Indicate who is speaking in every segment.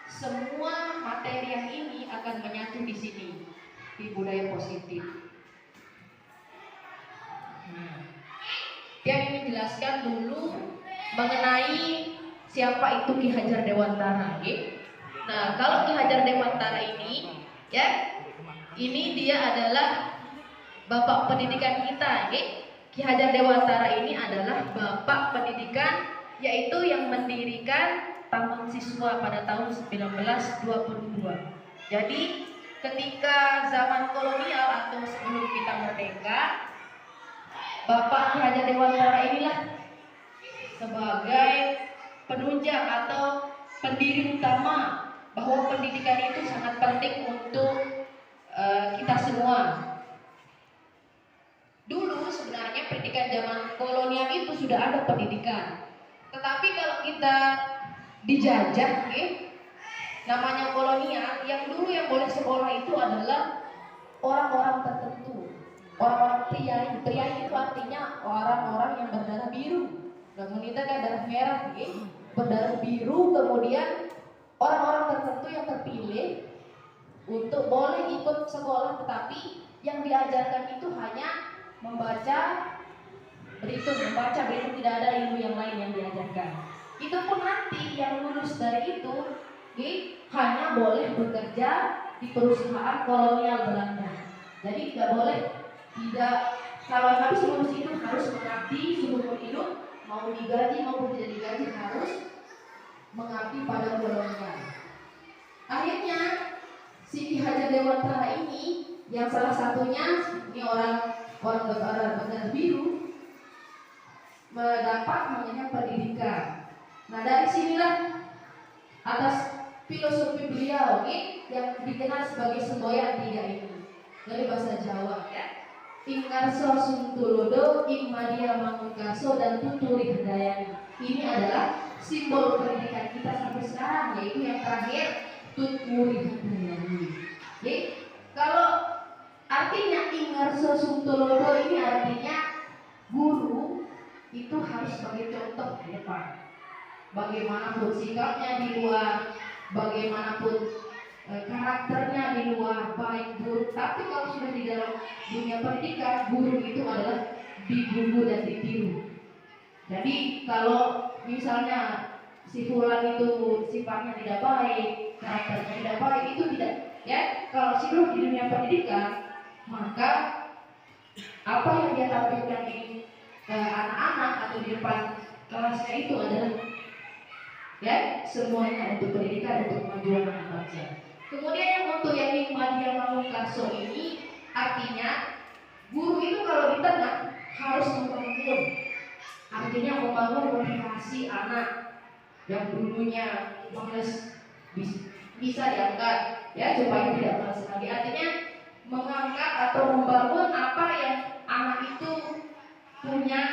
Speaker 1: semua materi yang ini akan menyatu di sini di budaya positif. Dia ingin jelaskan dulu mengenai siapa itu Ki Hajar Dewantara. Nah, kalau Ki Hajar Dewantara ini, ya, ini dia adalah bapak pendidikan kita. Ki Hajar Dewantara ini adalah bapak pendidikan, yaitu yang mendirikan Taman Siswa pada tahun 1922. Jadi ketika zaman kolonial atau sebelum kita merdeka, Bapak Ki Hajar Dewantara inilah sebagai penunjang atau pendiri utama bahwa pendidikan itu sangat penting untuk kita semua. Dulu sebenarnya pendidikan zaman kolonial itu sudah ada pendidikan, tetapi kalau kita dijajah, namanya kolonial, yang dulu yang boleh sekolah itu adalah orang-orang tertentu, orang-orang priai itu artinya orang-orang yang berdarah biru. Namun kita kan darah merah, berdarah biru. Kemudian orang-orang tertentu yang terpilih untuk boleh ikut sekolah, tetapi yang diajarkan itu hanya membaca berhitung, tidak ada ilmu yang lain yang diajarkan. Itu pun nanti yang lulus dari itu hanya boleh bekerja di perusahaan kolonial Belanda. Jadi tidak boleh, kalau habis lulus itu harus mengabdi seumur hidup, mau digaji maupun tidak digaji harus mengabdi pada kolonial. Akhirnya si Ki Hajar Dewantara ini, yang salah satunya ini orang berdarah biru, mendapat mengenyam pendidikan. Nah, dari sinilah atas filosofi beliau yang dikenal sebagai semboyan 3 ini dari bahasa Jawa, ya. Ing ngarso suntulodo, ing madia mangungkaso, dan tuturi handayani. Ini adalah simbol pendidikan kita sampai sekarang, yaitu yang terakhir tuturi handayani. Kalau artinya ing ngarso suntulodo ini artinya guru itu harus sebagai contoh di depan. Bagaimanapun sikapnya di luar, bagaimanapun karakternya di luar, baik buruk, tapi kalau sudah di dalam dunia pendidikan, guru itu adalah digugu dan ditiru. Jadi kalau misalnya si fulan itu sifatnya tidak baik, karakternya tidak baik, itu tidak, ya. Kalau si guru di dunia pendidikan, maka apa yang dia tampilkan di anak-anak atau di depan kelasnya itu adalah, ya, semuanya untuk pendidikan, untuk kemajuan anak bangsa. Kemudian yang untuk yang Madia Mangungkaso ini artinya guru itu kalau di tengah harus membangun, artinya membangun motivasi anak yang dulunya males bisa diangkat, ya, supaya tidak malas lagi. Artinya mengangkat atau membangun apa yang anak itu punya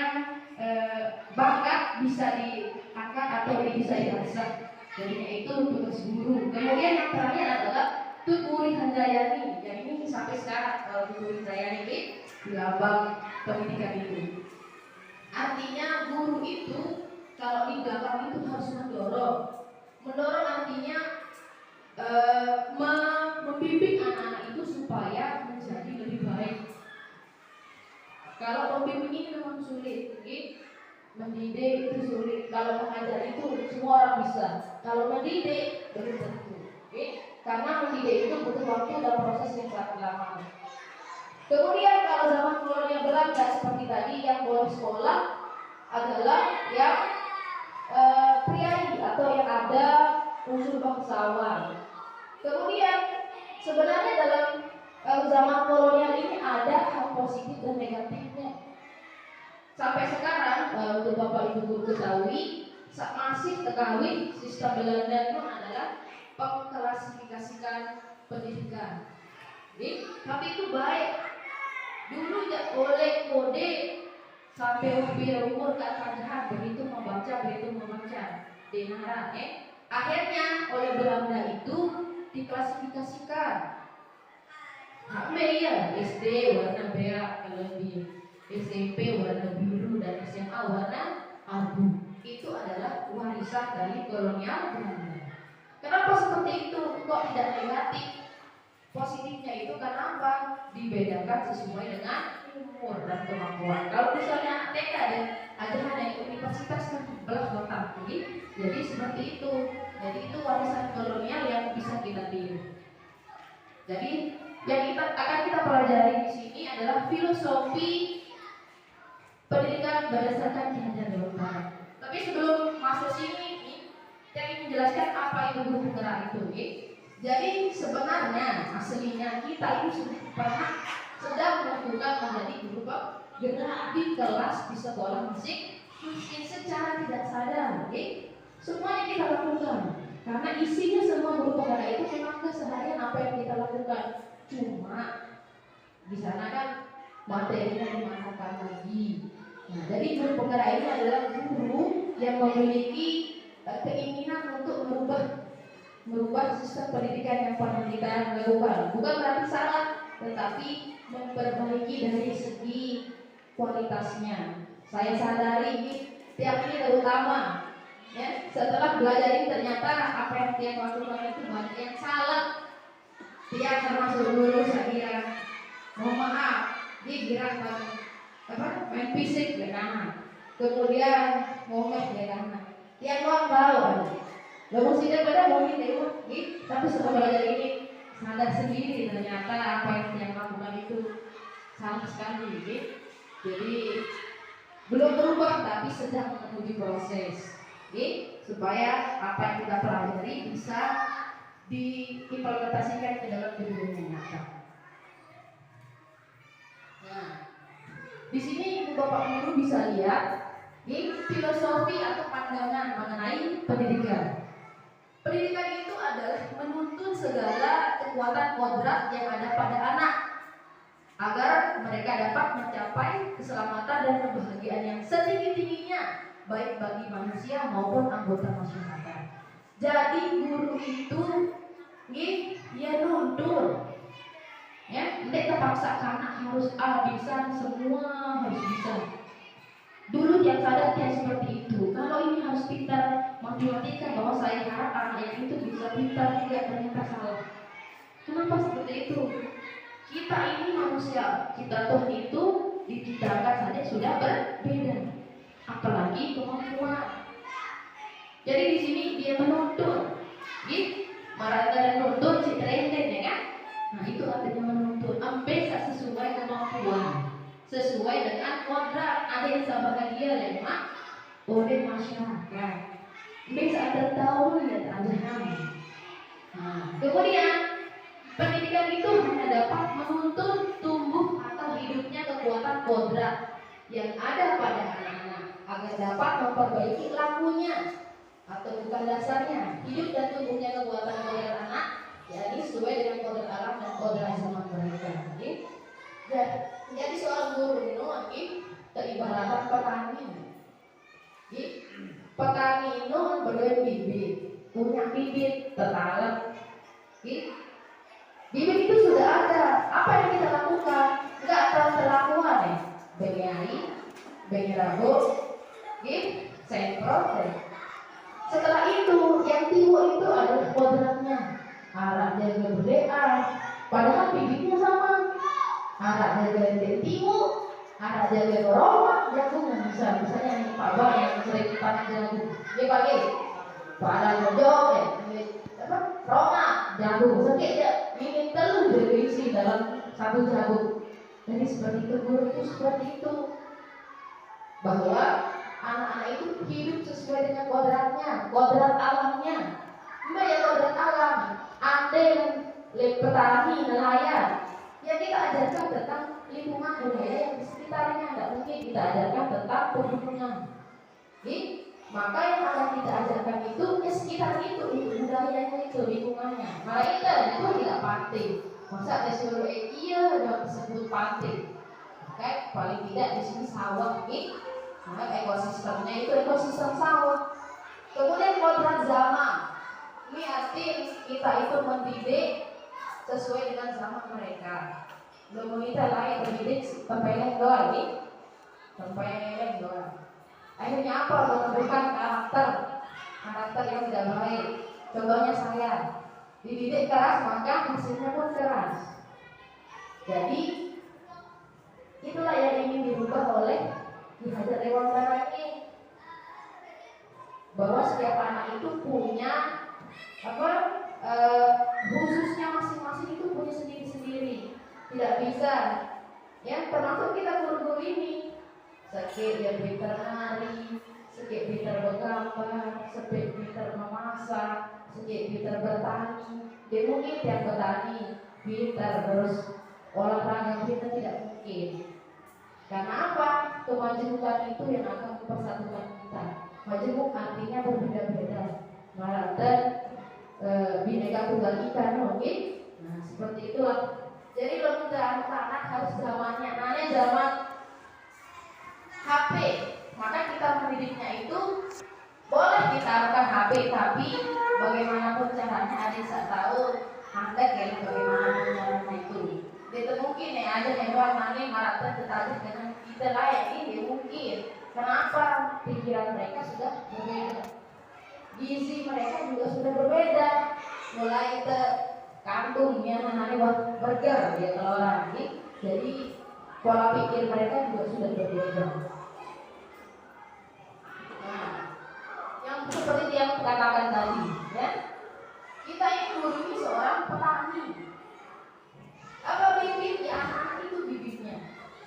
Speaker 1: bakat bisa diangkat atau bisa diasah. Jadinya itu tugas guru. Kemudian yang terakhir adalah tuturi handayani. Yang ini sampai sekarang kalau tuturi handayani ini di lambang pendidikan itu. Artinya guru itu kalau di belakang itu harus mendorong. Mendorong artinya membimbing anak-anak itu supaya menjadi lebih baik. Kalau membimbing ini memang sulit, mendidik itu sulit. Kalau mengajar itu semua orang bisa. Kalau mendidik belum tentu, karena mendidik itu butuh waktu dan proses yang sangat lama. Kemudian kalau zaman kolonial Belanda seperti tadi, yang boleh sekolah adalah yang priai atau yang ada unsur bangsawan. Kemudian sebenarnya dalam zaman kolonial ini ada hal positif dan negatifnya. Sampai sekarang untuk Bapak Ibu guru ketahui, masih ketahui sistem Belanda itu adalah mengklasifikasikan pendidikan. Tapi itu baik. Dulu tidak boleh kode sampai umur kata berhitung membaca denara. Akhirnya oleh Belanda itu diklasifikasikan. Iya, SD warna merah lebih, SMP warna biru, dan SMA warna abu. Itu adalah warisan dari kolonial Belanda. Kenapa seperti itu? Kok tidak negatif? Positifnya itu karena apa? Dibedakan sesuai dengan umur dan kemampuan. Kalau misalnya TK dan ada yang universitas kan belah kota, jadi seperti itu. Jadi itu warisan kolonial yang bisa kita tiru. Jadi yang akan kita pelajari di sini adalah filosofi pendidikan berdasarkan kinerja Dewan Barat. Tapi sebelum masuk sini, saya ingin menjelaskan apa itu guru penggerak itu. Jadi sebenarnya aslinya kita itu sedang melakukan menjadi guru penggerak di kelas di sekolah musik, mungkin secara tidak sadar. Semuanya kita lakukan karena isinya semua guru penggerak itu memang keseharian apa yang kita lakukan. Cuma di sana kan materinya dimasukkan lagi. Nah, jadi guru penggerak ini adalah guru yang memiliki keinginan untuk merubah sistem pendidikan yang pernah kita lakukan. Bukan berarti salah, tetapi memperbaiki dari segi kualitasnya. Saya sadari tiap ini terutama ya, setelah belajar ini ternyata apa yang dia lakukan itu banyak yang salah. Dia termasuk guru saya mohon maaf, dia gerak main fisik di kanan, kemudian ngomong di kanan. Dia doang tahu, lalu sih pada mungkin tapi setelah belajar ini sadar sendiri ternyata apa yang dia lakukan itu salah sekali. Jadi belum berubah tapi sedang menuju proses, supaya apa yang kita pelajari bisa diimplementasikan ke dalam kehidupan yang nyata. Nah, di sini Ibu Bapak Guru bisa lihat filosofi atau pandangan mengenai pendidikan. Pendidikan itu adalah menuntun segala kekuatan kodrat yang ada pada anak agar mereka dapat mencapai keselamatan dan kebahagiaan yang setinggi-tingginya baik bagi manusia maupun anggota masyarakat. Jadi guru itu dia nuntun, ya, tidak terpaksa karena harus bisa semua harus bisa. Dulu dia sadar dia seperti itu. Kalau ini harus pintar, memperhatikan bahwa saya harap anak itu bisa pintar juga, ternyata salah. Kenapa seperti itu? Kita ini manusia, kita Tuhan itu diciptakan saja sudah berbeda, apalagi kemampuan. Jadi di sini dia menuntun, marah dan nuntun si trenden, ya kan? Nah itu artinya menuntun. Bisa sesuai kemampuan, sesuai dengan kodrat. Ada yang sama dia lemah oleh masyarakat. Bisa tertahu ya ajaran. Nah, kemudian pendidikan itu hanya dapat menuntun tumbuh atau hidupnya kekuatan kodrat yang ada pada anak-anak agar dapat memperbaiki lakunya atau bukan dasarnya hidup dan tumbuhnya kekuatan kodrat anak, yakni sesuai dengan kodrat alam dan kodrat zaman mereka. Jadi seorang guru itu teribaratkan petani. Petani itu berdoa bibit, punya bibit tertanam. Bibit itu sudah ada. Apa yang kita lakukan? Enggak ada terlakuan ya. Bengi bengi rabu, semprot. Setelah itu yang timbul itu adalah kodratnya. Arah jaga berdoa. Padahal bibitnya sama. Arah jaga timur, arah jaga Roma, jagung misalnya ini Pak Bang yang sering panen jagung. Dia pakai pada jojok Roma, jagung. Sedikit ini telur berisi dalam satu jagung. Jadi seperti itu guru itu seperti itu. Bahwa anak-anak itu hidup sesuai dengan kodratnya, kodrat alamnya. Apa ya kodrat alam? Anda yang petani, nelayan, ya kita ajarkan tentang lingkungan budaya yang di sekitarnya. Tidak mungkin kita ajarkan tentang pegunungan. Maka yang akan kita ajarkan itu sekitar itu budayanya itu, lingkungannya. Mereka itu tidak pantai. Masa ada suruh iya dan disebut pantai. Oke, paling tidak di sini sawah Nah, ekosistemnya itu ekosistem sawah. Kemudian kodrat zaman. Ini arti kita itu mendidik sesuai dengan zaman mereka. Belum kita lain mendidik tempeleng doang tempeleng doang. Akhirnya apa? Menumbuhkan karakter yang tidak baik. Contohnya saya, dididik keras maka hasilnya pun keras. Jadi itulah yang ingin dirubah oleh Ki Hajar Dewantara ini, bahwa setiap anak itu punya khususnya masing-masing, itu punya sendiri-sendiri. Tidak bisa ya, termasuk kita guru-guru ini, sekit dia pintar menari, sekit pintar bergambar, sekit pintar memasak, sekit pintar bertani. Dia mungkin tiap petani pintar terus olahraga, kita tidak mungkin. Karena apa? Kemajemukan itu yang akan mempersatukan kita. Majemuk artinya berbeda-beda, dan bineka tunggal ika, mungkin. Nah seperti itulah. Jadi anak-anak harus zamannya, namanya zaman HP. Maka kita mendidiknya itu boleh kita akan HP, tapi bagaimanapun caranya adik saya tahu Anda kayak bagaimana caranya itu. Itu mungkin ya ada yang mana marah tetapi dengan kita layak ini mungkin. Kenapa? Pikiran mereka sudah berbeda, gizi mereka juga sudah berbeda. Mulai kandungnya namanya burger ya kalau orang ini. Jadi pola pikir mereka juga sudah berbeda. Nah, yang seperti yang katakan tadi, ya, kita ini guru ini seorang petani. Apa bibitnya? Anak itu bibitnya.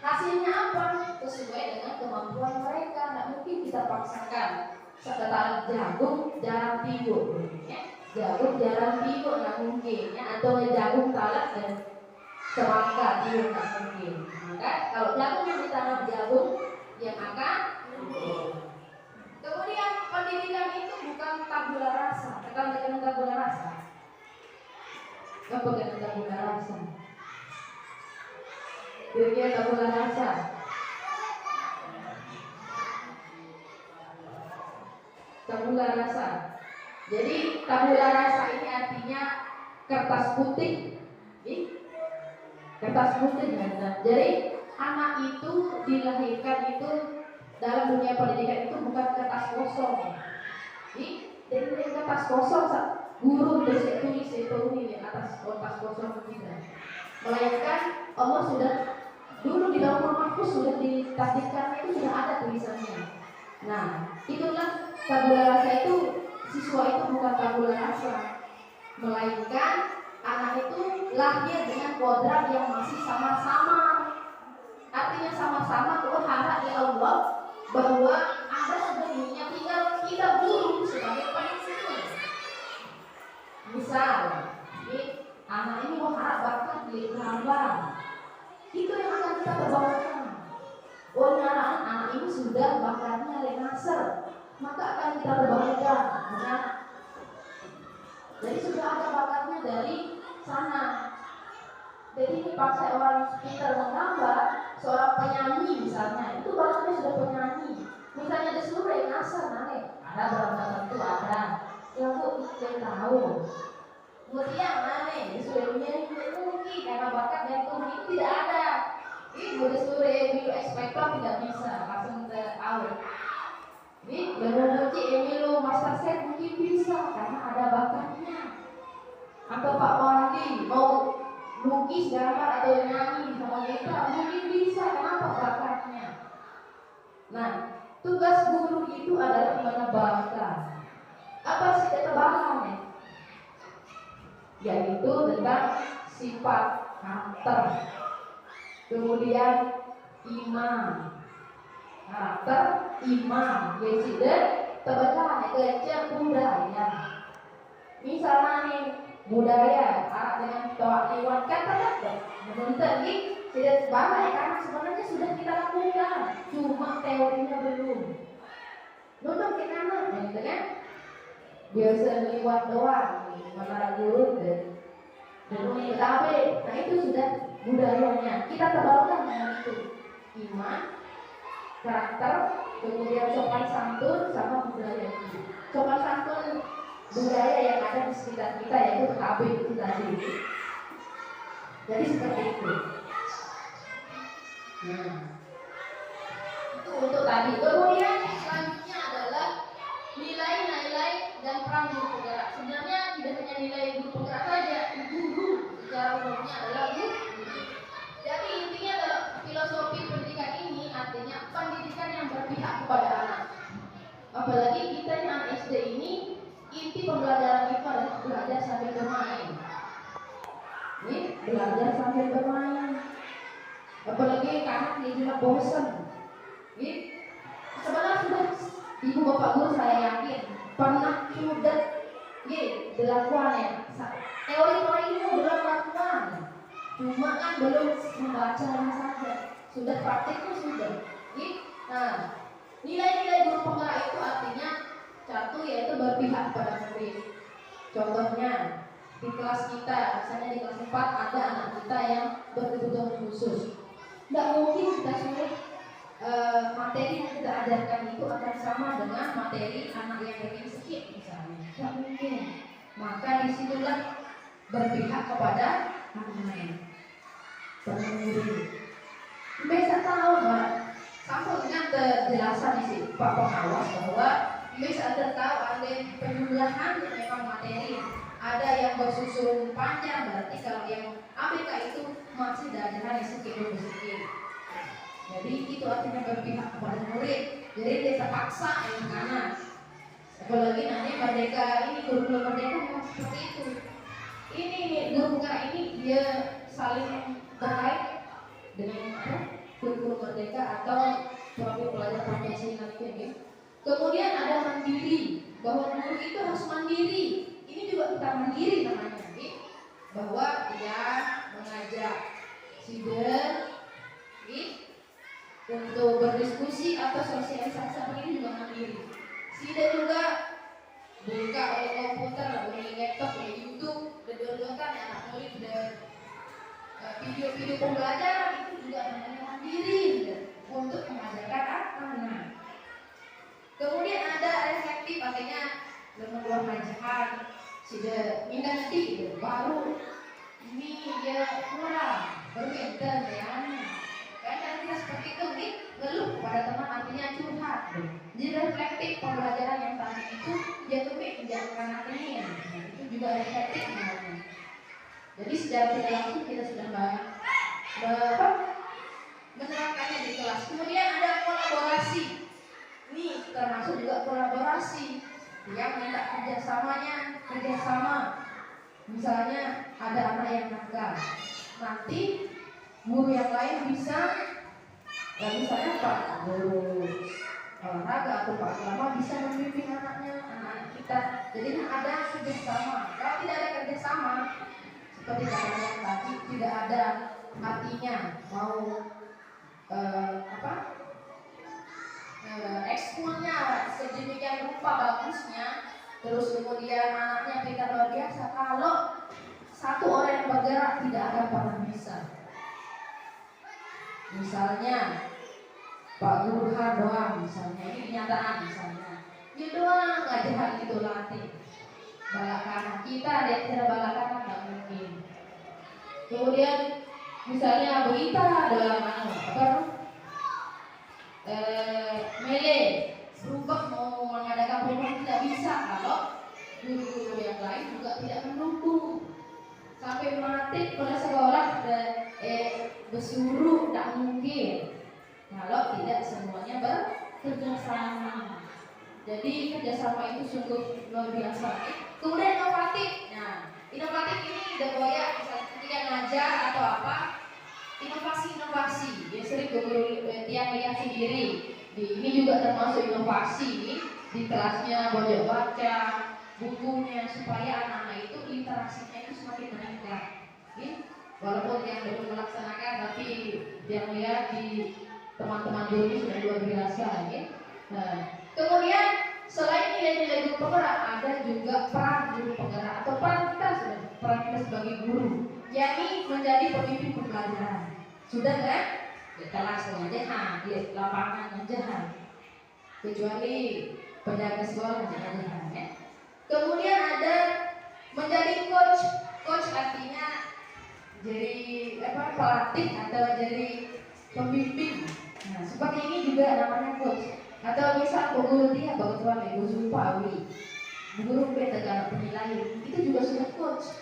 Speaker 1: Hasilnya apa? Sesuai dengan kemampuan mereka. Tidak mungkin kita paksakan. Sekedar jagung jarang tidur, ya. Jagung jarang tidur nggak mungkin, ya. Atau jagung talas dan semangka tidur nggak mungkin. Maka kalau jagung yang ditanam jagung yang akan tidur. Kemudian pendidikan itu bukan tabula rasa. Tekan dengan tabula rasa. Apa dengan tabula rasa? Dia tabula rasa. Tabula rasa. Jadi tabula rasa ini artinya kertas putih. Kertas putih. Nah, jadi anak itu dilahirkan itu dalam dunia pendidikan itu bukan kertas kosong. Jadi kertas kosong guru tulis itu di atas kertas kosong tidak. Melainkan Allah sudah dulu di dalam mahfuz sudah ditakdirkan, itu sudah ada tulisannya. Nah, itulah tabula rasa itu. Siswa itu bukan tabula rasa, melainkan anak itu lahir dengan kodrat yang masih sama-sama. Artinya sama-sama berharap di Allah bahwa ada sebenarnya, tinggal kita guru sebagai prinsip. Misal, anak ini berharap bakat di gambar, itu yang akan kita perbawakan. Oh, anak ini sudah bakatnya lengaser, maka akan kita perbawakan. Jadi sudah ada bakatnya dari sana. Jadi ini paksa orang pintar menggambar, seorang penyanyi misalnya, itu bakatnya sudah penyanyi. Misalnya di seluruh yang asal, ada berapa tentu ada. Ya bu, saya tahu. Kemudian di seluruh penyanyi mungkin karena bakat dan Tuhan itu tidak ada. Ini di seluruh Emilu Expector tidak bisa langsung tahu. Ini memuji Emilu Masterchef mungkin bisa karena ada bakatnya. Atau Pak Wandi mau lukis, gambar atau nyanyi sama kita mungkin bisa, kenapa? Bakatnya. Nah, tugas guru itu adalah menebalkan. Apa sih ketebalannya? Yaitu tentang sifat karakter, kemudian iman, karakter, iman, yaitu tebalan kerja budaya. Misalnya nih budaya dengan toa lewat kata bentar nih tidak sebanyak karena sebenarnya sudah kita lakukan, cuma teorinya belum. Nonton kita mana, gitu kan? Biasa lewat doang, mana guru dan tetapi, nah itu sudah budayanya. Kita tebalkan dengan itu iman, karakter, kemudian sopan santun sama budaya itu. Sopan santun budaya yang ada di sekitar kita yaitu KB itu tadi. Jadi seperti itu. Nah, itu untuk tadi. Kemudian selanjutnya adalah nilai-nilai dan peran guru penggerak. Sebenarnya sambil bermain. Belajar sambil bermain. Apalagi karena dia juga bosan. Sebenarnya sudah ibu bapak guru saya yakin pernah sudah dilakukan ya. Teori itu belum lakukan. Cuma kan belum membacanya saja. Sudah praktiknya sudah. Nah, nilai-nilai guru penggerak itu artinya satu yaitu berpihak pada murid. Contohnya di kelas kita, misalnya di kelas 4 ada anak kita yang berkebutuhan khusus. Tidak mungkin kita suruh materi yang kita ajarkan itu akan sama dengan materi anak yang lebih sedikit misalnya. Tidak mungkin. Maka disitulah berpihak kepada anak murid. Bisa tahu Mbak, sampai dengan kejelasan di sini Pak Pengawas bahwa bisa tahu ada penjumlahan memang materi. Ada yang bersusun panjang, berarti kalau yang ABK itu masih daerah yang sedikit. Jadi itu artinya berpihak kepada murid. Jadi dia terpaksa yang kanan. Apalagi nanti merdeka ini kurikulum merdeka memang seperti itu. Ini guru penggerak ini dia saling terkait dengan kurikulum merdeka atau profil pelajar Pancasila itu. Kemudian ada mandiri, bahwa guru itu harus mandiri. Ini juga kita mandiri namanya, bahwa dia mengajak sidang untuk berdiskusi atau sosialisasi ini juga mandiri. Sidang juga buka oleh komputer, oleh laptop, oleh YouTube, dua-duakan anak murid dan video-video pembelajaran itu juga namanya mandiri untuk mengajarkan anak. Kemudian ada reflektif, artinya lembaga pengajaran sudah minta gitu, baru ini dia kurang berbeda dengan kan kita seperti itu ngeluh kepada teman artinya curhat. Jadi reflektif pembelajaran yang tadi itu dia tuh menjalankan artinya, itu juga reflektif namanya. Jadi secara tidak langsung kita sudah menerapkannya di kelas. Kemudian ada kolaborasi. Ini termasuk juga kolaborasi yang minta kerjasama. Misalnya ada anak yang nakal, nanti guru yang lain bisa, misalnya Pak Guru olahraga atau Pak Ulama bisa membimbing anak kita. Jadi ada kerjasama. Kalau tidak ada kerjasama, seperti katanya tadi, tidak ada artinya mau ekskulnya sedemikian rupa bagusnya, terus kemudian anaknya pintar luar biasa, kalau satu orang yang bergerak tidak akan pernah bisa. Misalnya Pak Burhan doang, misalnya ini kenyataan, misalnya dia doang ngajaran itu latih balakana, kita lihat cara balakana nggak mungkin. Kemudian misalnya Berita dalam mele berubah mau mengadakan perubahan tidak bisa kalau guru-guru yang lain juga tidak mendukung. Sampai mati pada sekolah bersuruh tidak mungkin kalau tidak semuanya bekerja sama. Jadi kerjasama itu sungguh luar biasa. Kemudian inovatif. Nah, inovatif ini udah banyak, misalnya ketika ngajar atau apa, inovasi. Dia sering guru tiap lihat sendiri. Ini juga termasuk inovasi nih. Di kelasnya belajar baca, bukunya, supaya anak-anak itu interaksinya itu semakin meningkat. Walaupun yang belum melaksanakan, tapi yang lihat di teman-teman guru ini sudah luar biasa. Nah, kemudian selain nilai-nilai guru penggerak, ada juga peran guru penggerak atau peran kita sebagai guru, yakni menjadi pemimpin pembelajaran. Sudah kan? Di kelas pengajaran, di lapangan pengajaran, kecuali penjaga sekolah pengajaran ya. Kemudian ada menjadi coach artinya jadi pelatih atau jadi pembimbing. Nah, seperti ini juga namanya coach. Atau misal guru dia bagaimana guru Pawi, guru tegak penilaian, itu juga sudah coach.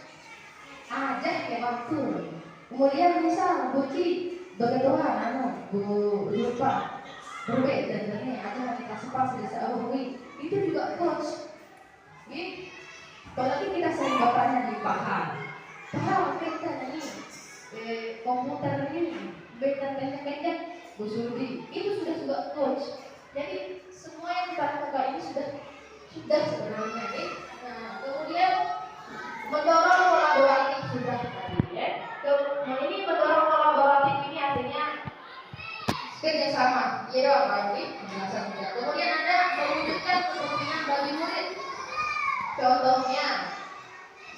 Speaker 1: Ajak ke waktu. Kemudian misal Buci bagaimana guru lupa berbeda dan ini ada kita sepas di seawui, itu juga coach. Apalagi kita sering bapaknya di paham kita ini komputer ini pendek busudi itu sudah coach. Jadi semua yang kita lakukan ini sudah sebenarnya nih. Nah, kemudian mendorong kolaboratif sudah tadi ya. Ini mendorong kolaboratif ini artinya kerjasama. Iya dong, baik penjelasan juga. Kemudian ada mewujudkan kepentingan bagi murid. Contohnya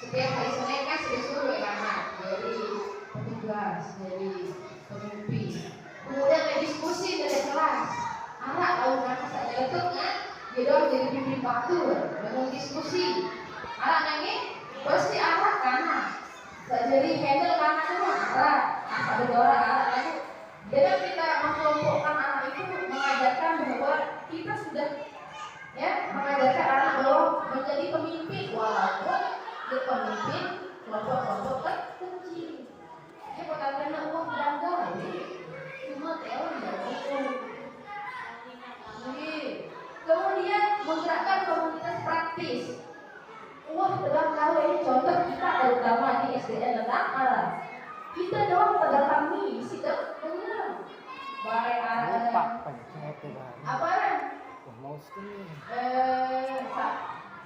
Speaker 1: setiap hari Senin kan disuruh kamar dari petugas, dari pemimpin. Kemudian berdiskusi dari kelas. Anak tahu nama saya letuk kan? Dia doang jadi pimpin waktu, bangun diskusi. Anak nyanyi pasti anak kanan. Jadi handle kanan semua arah. Ada dua orang anak lagi. Jadi kita mengelompokkan anak itu mengajarkan bahwa kita sudah mengajarkan anak bahwa menjadi pemimpin walaupun dia pemimpin kelompok-kelompok kecil. Dia berkata uang beranggal, cuma teori kemudian menggerakkan komunitas praktis. Dalam hal ini contoh kita terutama di SDN tentang arah. Kita doang terdapat misi dan benar. Baik arah. Apa arah?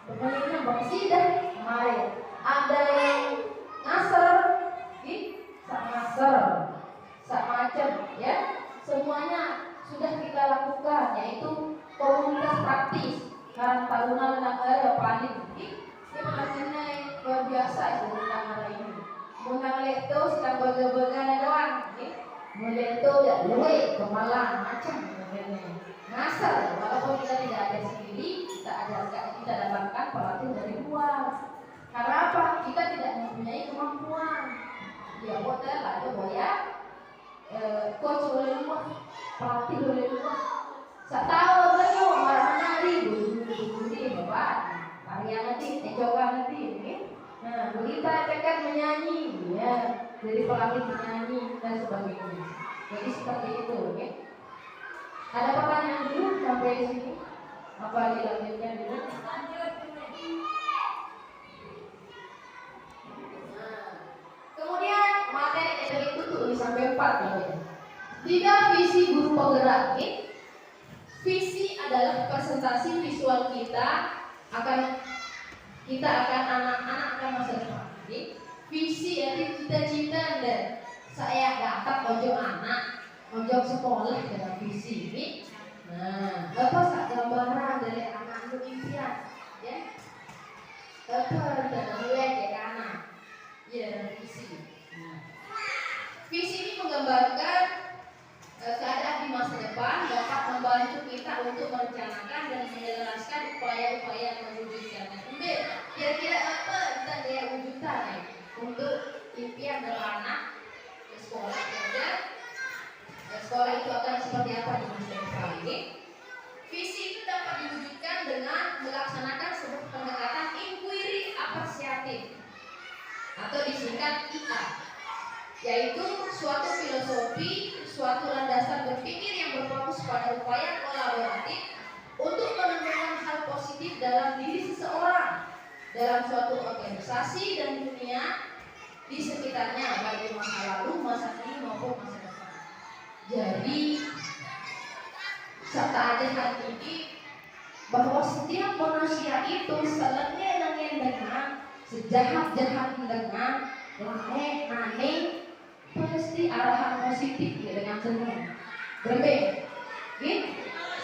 Speaker 1: Pemilihan bersih dan kemarin ada yang ngasar, sak macam ya. Semuanya sudah kita lakukan, yaitu komunitas praktis karena tahunan tentang area paling ini maksudnya luar biasa itu tentang hari ini. Mengang leto sedang bergebagan doang, mulai itu ya luwe kemalang macam ngasar. Walaupun kita tidak ada sendiri, kita dapatkan pelatih dari luar. Karena apa? Kita tidak mempunyai kemampuan. Ya hotel atau boya, coach oleh luar, pelatih oleh luar. Saya tahu lagi orang menari, budi bapak, tarian nanti, coba nanti, nah kita akan menyanyi, ya, jadi pelatih menyanyi dan sebagainya. Jadi seperti itu, ya. Ada pertanyaan dulu sampai sini? Apa dilanjutkan dulu? Kemudian materi itu tuh sampai 4 ya. 3 visi guru penggerak. Visi adalah presentasi visual kita akan anak-anak akan masa depan. Visi itu cita-cita dan saya dapat ojo anak, ojo sekolah dengan visi ini. Nah, apa gambaran dari anak impian, ya? Apa dan mulai ke kanan, ya visi. Visi ini menggambarkan keadaan di masa depan, dapat membantu kita untuk merencanakan dan menjelaskan upaya-upaya mewujudkannya. Kemudian kira-kira apa kita daya wujudkan untuk impian dari anak ke sekolah kerja. Sekolah itu akan seperti apa di masa depan ini? Visi itu dapat diwujudkan dengan melaksanakan sebuah pendekatan inquiry apresiatif atau disingkat IA, yaitu suatu filosofi, suatu landasan berpikir yang berfokus pada upaya kolaboratif untuk menemukan hal positif dalam diri seseorang, dalam suatu organisasi dan dunia di sekitarnya, baik masa lalu, masa kini maupun masa depan. Jadi serta ada hal ini bahwa setiap manusia itu selengen dengan sejahat-jahat dengan aneh pasti arahan positif ya dengan senang berbeda.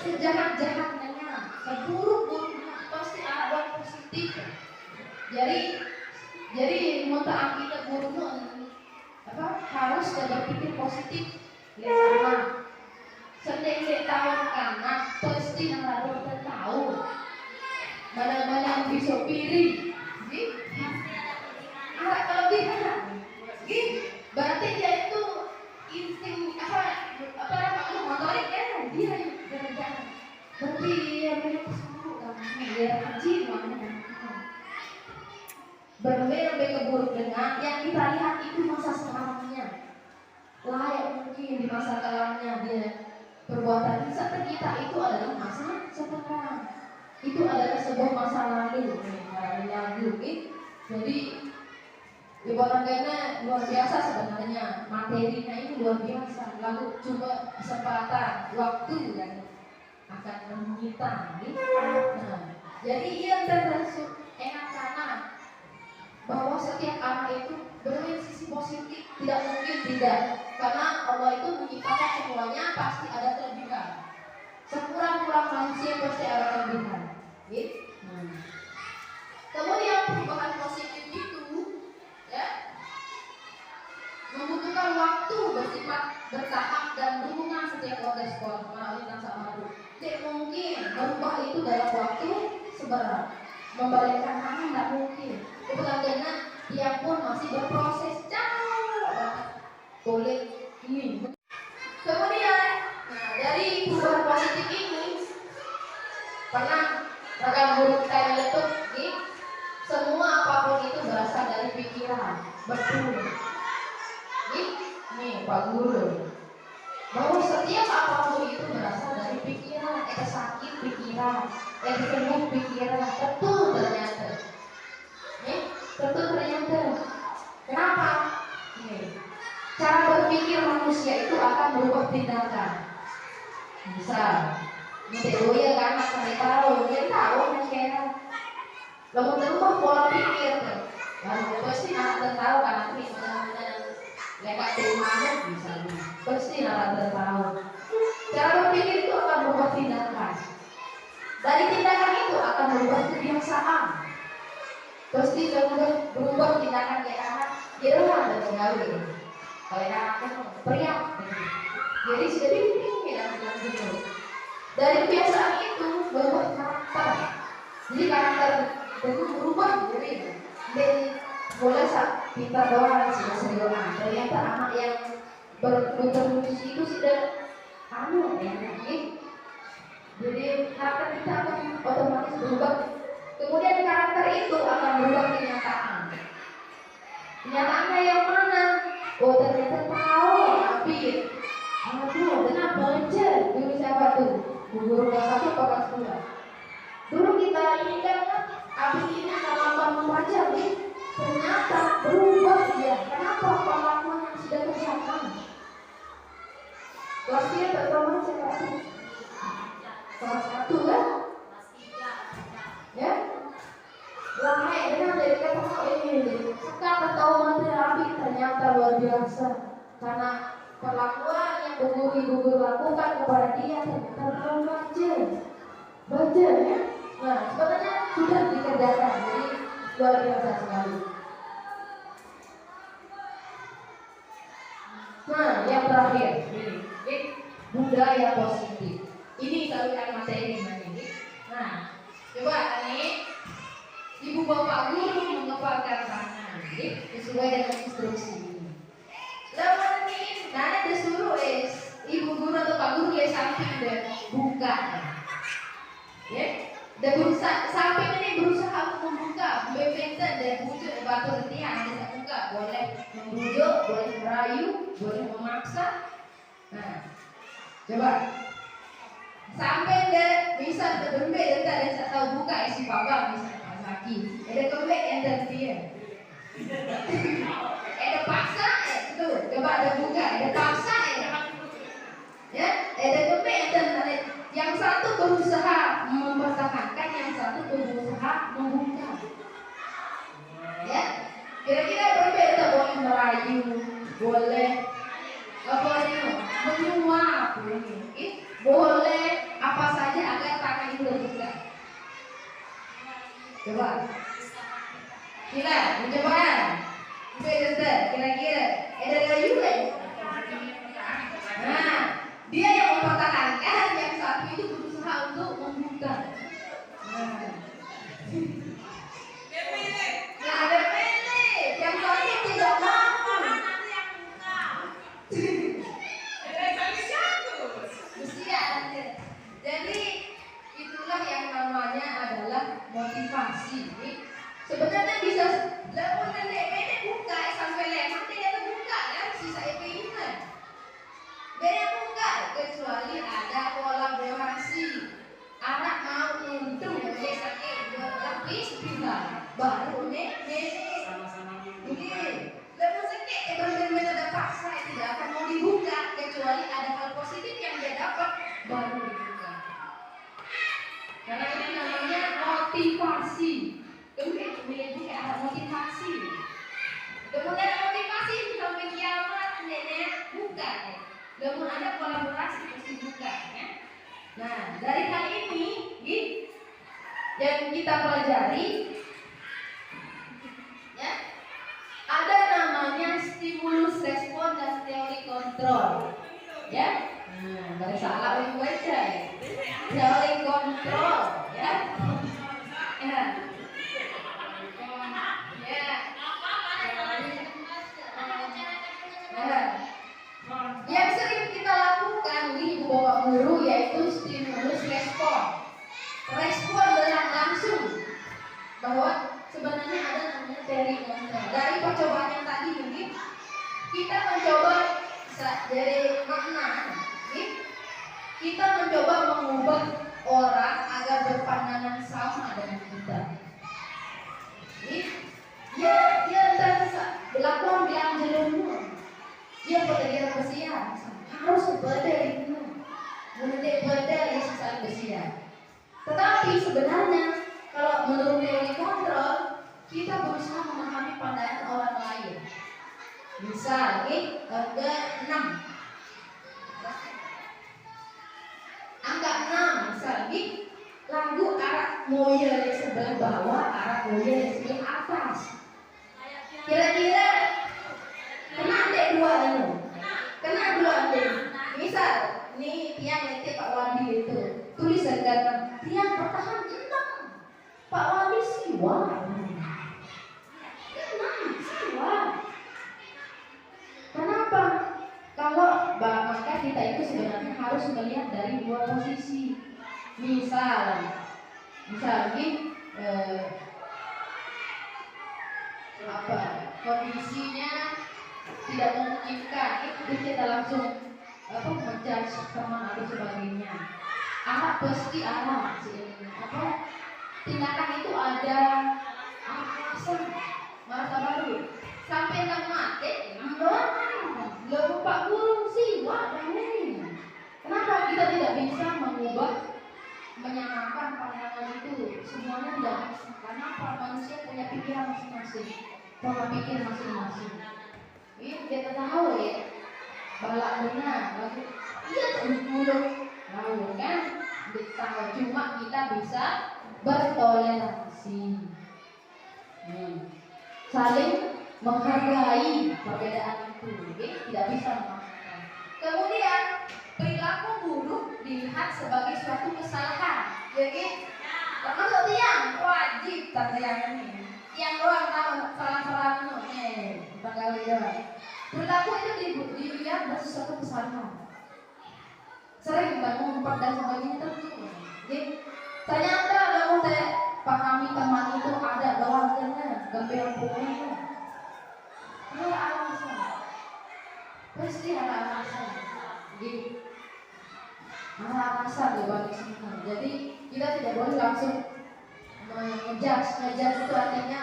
Speaker 1: Sejahat-jahatnya, seburuk-buruknya pasti arahan positif. Jadi minta akidah buruknya harus berpikir positif. Ya sama. Sedek tahun kanan pasti harus tahu mana-mana bisa pilih. Kelebihan. Berarti dia itu insting motorik ya, dia yang berjalan. Berarti dia berkesuruh kan, dia kecil mana. Berbeda keburuk dengan yang kita lihat itu masa sekarangnya. Layak mungkin di masa kelamnya dia perbuatan seperti kita itu adalah masa sekarang. Itu adalah sebuah masa lalu. dari lagu gitu. Jadi ibaratnya luar biasa sebenarnya, materinya ini luar biasa. Lalu cuma kesempatan waktu yang akan menyita gitu. Nah, jadi ia termasuk enak karena bahwa setiap anak itu bermain sisi positif, tidak mungkin tidak, karena Allah itu menciptakan semuanya pasti ada kelebihan. Sekurang-kurang manusia pasti ada kelebihan gitu. Kemudian perubahan positif itu ya membutuhkan waktu bersifat bertahap dan dukungan setiap keluarga sekolah melalui tansa baru. Tidak mungkin berubah itu dalam waktu sebentar. Membalikkan tangan tidak mungkin. Karena dia pun masih berproses jauh boleh ini. Kemudian dari perubahan positif ini pernah rekan guru kita menyebut semua apapun itu berasal dari pikiran. Betul. Nih Pak Guru, bahwa setiap apapun itu berasal dari pikiran. Sakit pikiran, sembuh pikiran. Betul ternyata. Betul ternyata. Kenapa? Cara berpikir manusia itu akan berubah tindakan. Misal, ya kan anak tahu, dia tahu masyarakat. Lalu terubah pola pikir, lalu pasti anak tahu anak ini lekat rumahnya misalnya, pasti anak tahu. Cara berpikir itu akan berubah tindakan. Dari tindakan itu akan berubah kebiasaan. Pasti berubah tindakan dia anak, dia orang dan mengalir. Kalau anaknya periak, jadi sudah ini dalam dulu. Dari kebiasaan itu berubah karakter. Jadi karakter itu berubah dari boleh kita doang sudah sederhana. Ternyata anak yang berkontribusi itu sudah jadi karakter kita akan otomatis berubah. Kemudian karakter itu akan berubah kenyataan. Kenyataannya yang mana? Oh ternyata tahu tapi kenapa aja? Dulu siapa tuh? Guru kelas 1 atau kelas 2? Dulu kita ini kan abis ini kalau membaca ternyata berubah ya. Kenapa pengalaman yang sudah tercapai? Kelas 3 pertama kelas 1 kan? Ya? Lama dengan dari kata ini sekarang tahu materi ternyata luar biasa karena perlakuan yang guru lakukan kepada dia ternyata baca ya. Nah sebenarnya sudah dikerjakan, jadi luar biasa sekali. Nah yang terakhir ini budaya positif. Ini saluran materi ini. Nah coba nih ibu bapak guru mengepalkan tangan sesuai dengan instruksi ini. Lalu ini nanya disuruh ibu guru atau pak guru samping dan buka ya. Dan berusaha samping ini berusaha untuk membuka bebenten dan bujuk batu letihan bisa buka, boleh membujuk, boleh merayu, boleh memaksa. Nah coba sampai deh bisa berbe dan tak tahu buka isi papa misalnya lagi ada kembali enter dia ada paksa itu coba ada buka ada paksa ya ada kembali enter yang satu berusaha mempertahankan yang satu berusaha membuka ya kira-kira berbeda boleh merayu boleh apa itu menyuap boleh apa saja agar tangan itu terbuka. Coba kira mencoba kira-kira ada juga. Nah dia yang mempertahankan yang satu itu berusaha untuk membuka. Nah ada pilih yang satu tidak mau. Jadi itulah yang namanya adalah motivasi. Sebenarnya bisa lakukan namun ada kolaborasi kesibukan ya. Nah, dari hal ini yang kita pelajari ya, ada namanya stimulus respon dan teori kontrol ya. Nah, dari salah yang baca ya. Teori kontrol ya. Ya. Yang sering kita lakukan di ibu bapak guru yaitu stimulus respon. Respon dengan langsung bahwa sebenarnya ada namanya teori kontrol. Dari percobaan yang tadi ini kita mencoba dari makna, kita mencoba mengubah orang agar berpandangan sama dengan kita. Dia terasa berlakuan bilang jelumur. Dia berdiri bersiar, harus berdiri itu, berdiri sesaat bersiar. Tetapi sebenarnya kalau menurut teori kontrol, kita berusaha memahami pandangan orang lain. Misal, angka 6. Angka 6, misal, lagu arah moya di sebelah bawah, arah moya di sebelah atas. Kira-kira kena dek dua anu, kena dua dek. Misal, ini tiang letik Pak Wadi itu tulisan kata tiang bertahan 6. Pak Wadi siwa, 6 siwa. Kenapa? Kalau maka kita itu sebenarnya harus melihat dari dua posisi. Misal kondisinya tidak memungkinkan, itu kita langsung menjudge teman atau sebagainya. Anak pasti anak, tindakan itu ada alasan masa baru sampai nggak mati, nggak Pak Guru sih, wah ini. Kenapa kita tidak bisa mengubah menyamakan pandangan itu? Semuanya tidak bisa. Kenapa? Manusia punya pikiran masing-masing, pola pikir masing-masing. Ini kita tahu ya, balak benar, iya dulu tahu kan? Tahu, cuma kita bisa bertoleransi, saling menghargai perbedaan itu, tidak bisa memaksakan. Kemudian perilaku buruk dilihat sebagai suatu kesalahan, jadi termasuk tiang wajib tiang ini, tiang doang tahu salah-salah bangga doang. Perilaku itu dilihat sebagai suatu kesalahan. Sering bangun ngumpet dan sebagainya terus. Jadi ternyata kalau saya pahami teman itu ada doangnya, gembel pokoknya. Ada alasan, pasti ada alasan. Jadi ada alasan di balik semua. Jadi kita tidak boleh langsung ngejudge itu artinya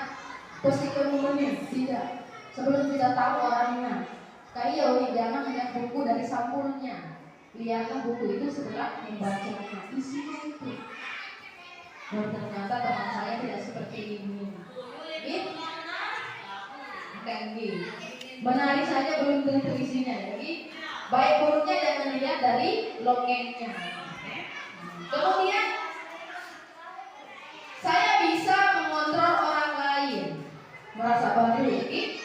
Speaker 1: psikologi, tidak. Sebelum kita tahu orangnya, kayak jangan melihat buku dari sampulnya. Lihatlah buku itu setelah membacanya, isinya itu. Dan ternyata teman saya tidak seperti ini. Menarik saja belum tentu isinya. Jadi baik buruknya jangan dilihat dari lokennya. Kemudian saya bisa mengontrol orang lain. Merasa baru ini.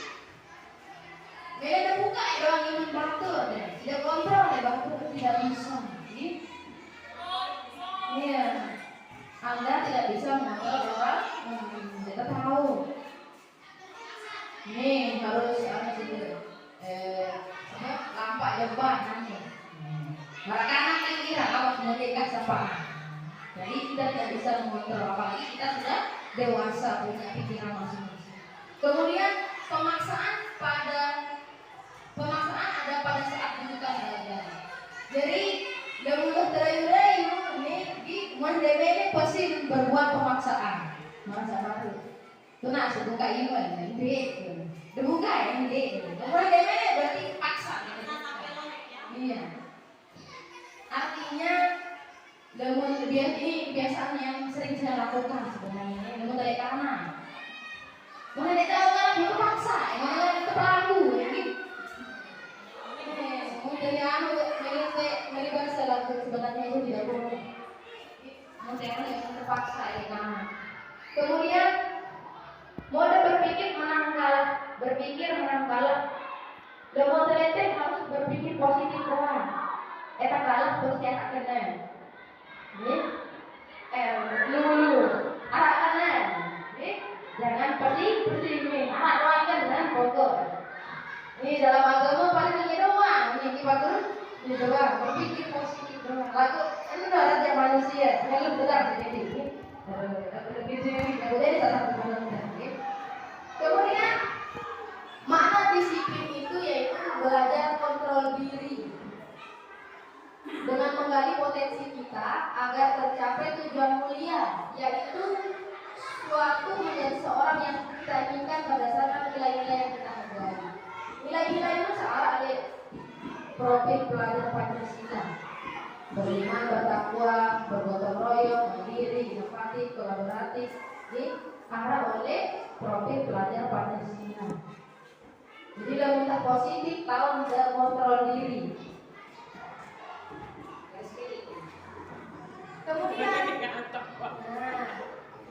Speaker 1: Beda buka ya doang ingin batur deh. Tidak kontrol deh batur tidak bisa. Iya. Anda tidak bisa mengontrol orang. Kita tahu. Nih harus lampak depan nanti. Marah kanan kan kira awas mendekat siapa. Jadi kita tidak bisa mengontrol, apalagi kita sudah dewasa punya pikiran masing-masing. Kemudian pemaksaan ada pada saat butuhkan belajar. Jadi yang mudah terayu-rayu ini mendemene pasti berbuat pemaksaan. Masa baru. Itu nak sebuka iman, ide. Dibuka ya ide. Mendemene berarti paksa. Iya. Artinya ini kebiasaan yang sering saya lakukan sebenarnya. Namun dari karena mana dia tahu kan dia paksa, mana dia terlalu, ya gitu. Dari anu berpikir menang kalah. Lemo terletek harus berpikir positif doang. Eta kalah pasti eta kena. Nih, lu arah kanan. Nih, jangan pasti nih. Arah doang kan dengan pokok. Ini dalam agama paling ini doang. Ini kita ini doang. Berpikir positif doang. Lalu ini raja manusia. Yang benar jadi ini. Kemudian salah satu kemudian makna disiplin itu yaitu belajar kontrol diri dengan menggali potensi kita agar tercapai tujuan mulia, yaitu suatu menjadi seorang yang kita inginkan berdasarkan nilai-nilai yang kita hargai. Nilai-nilai itu salah ada profil pelajar Pancasila: beriman, bertakwa, bergotong royong, mandiri, inovatif, kolaboratif, diarah oleh profil pelajar Pancasila. Jadi dalam minta positif, tahu menjaga kontrol diri. Kemudian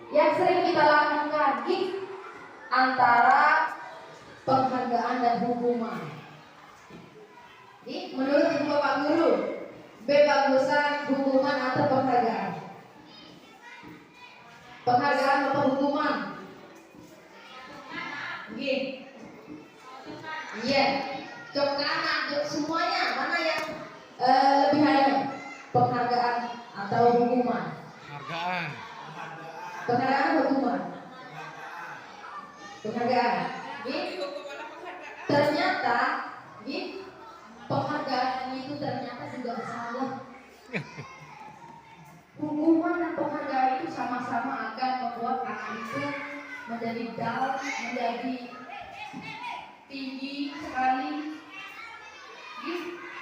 Speaker 1: yang sering kita lakukan antara penghargaan dan hukuman. Menurut Ibu Bapak Guru, B bagusan hukuman atau penghargaan? Penghargaan atau hukuman? Iya, cok kanan, cok semuanya mana yang lebih hanya penghargaan atau hukuman?
Speaker 2: Penghargaan.
Speaker 1: Penghargaan atau hukuman? Penghargaan. Ternyata, penghargaan itu ternyata juga salah. Hukuman dan penghargaan itu sama-sama akan membuat anak itu menjadi down, menjadi tinggi sekali.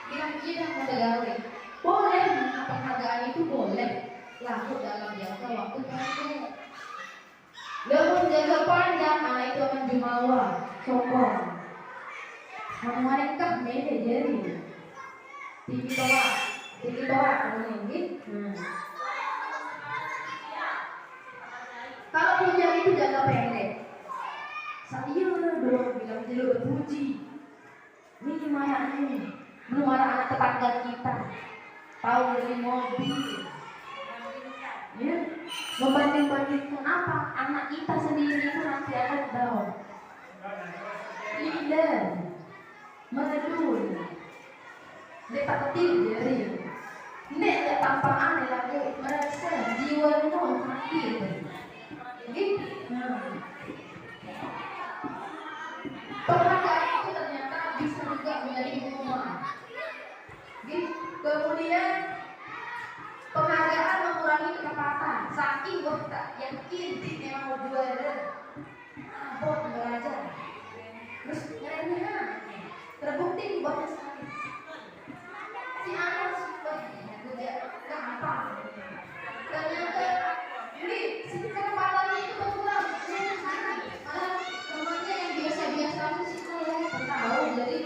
Speaker 1: Kira-kira kategori boleh, penghargaan itu boleh laku dalam jangka waktu pendek. Dalam jangka panjang anak itu akan jumawa, sombong. Mereka beda jadi tinggi bawah mungkin. Kalau punya itu jangka pendek, saya belum bilang dulu berpuji. Ini gimana nih? Belum ada anak tetangga kita tahu dari mobil, ya, membanding-bandingkan apa? Anak kita sendiri itu nanti akan down, leader, meredul, lepas kecil jadi, nek tanpa aneh lagi merasa jiwa itu sakit, gitu. Penghargaan itu ternyata bisa juga menjadi hukuman. Kemudian penghargaan mengurangi ketepatan. Saking kita yakin memang mau juara, abot belajar. Terus ngerenya terbukti banyak sekali. Si anak sudah gampang. Ternyata ini si ketepatan itu berkurang. Temannya yang biasa-biasa itu sih saya tahu jadi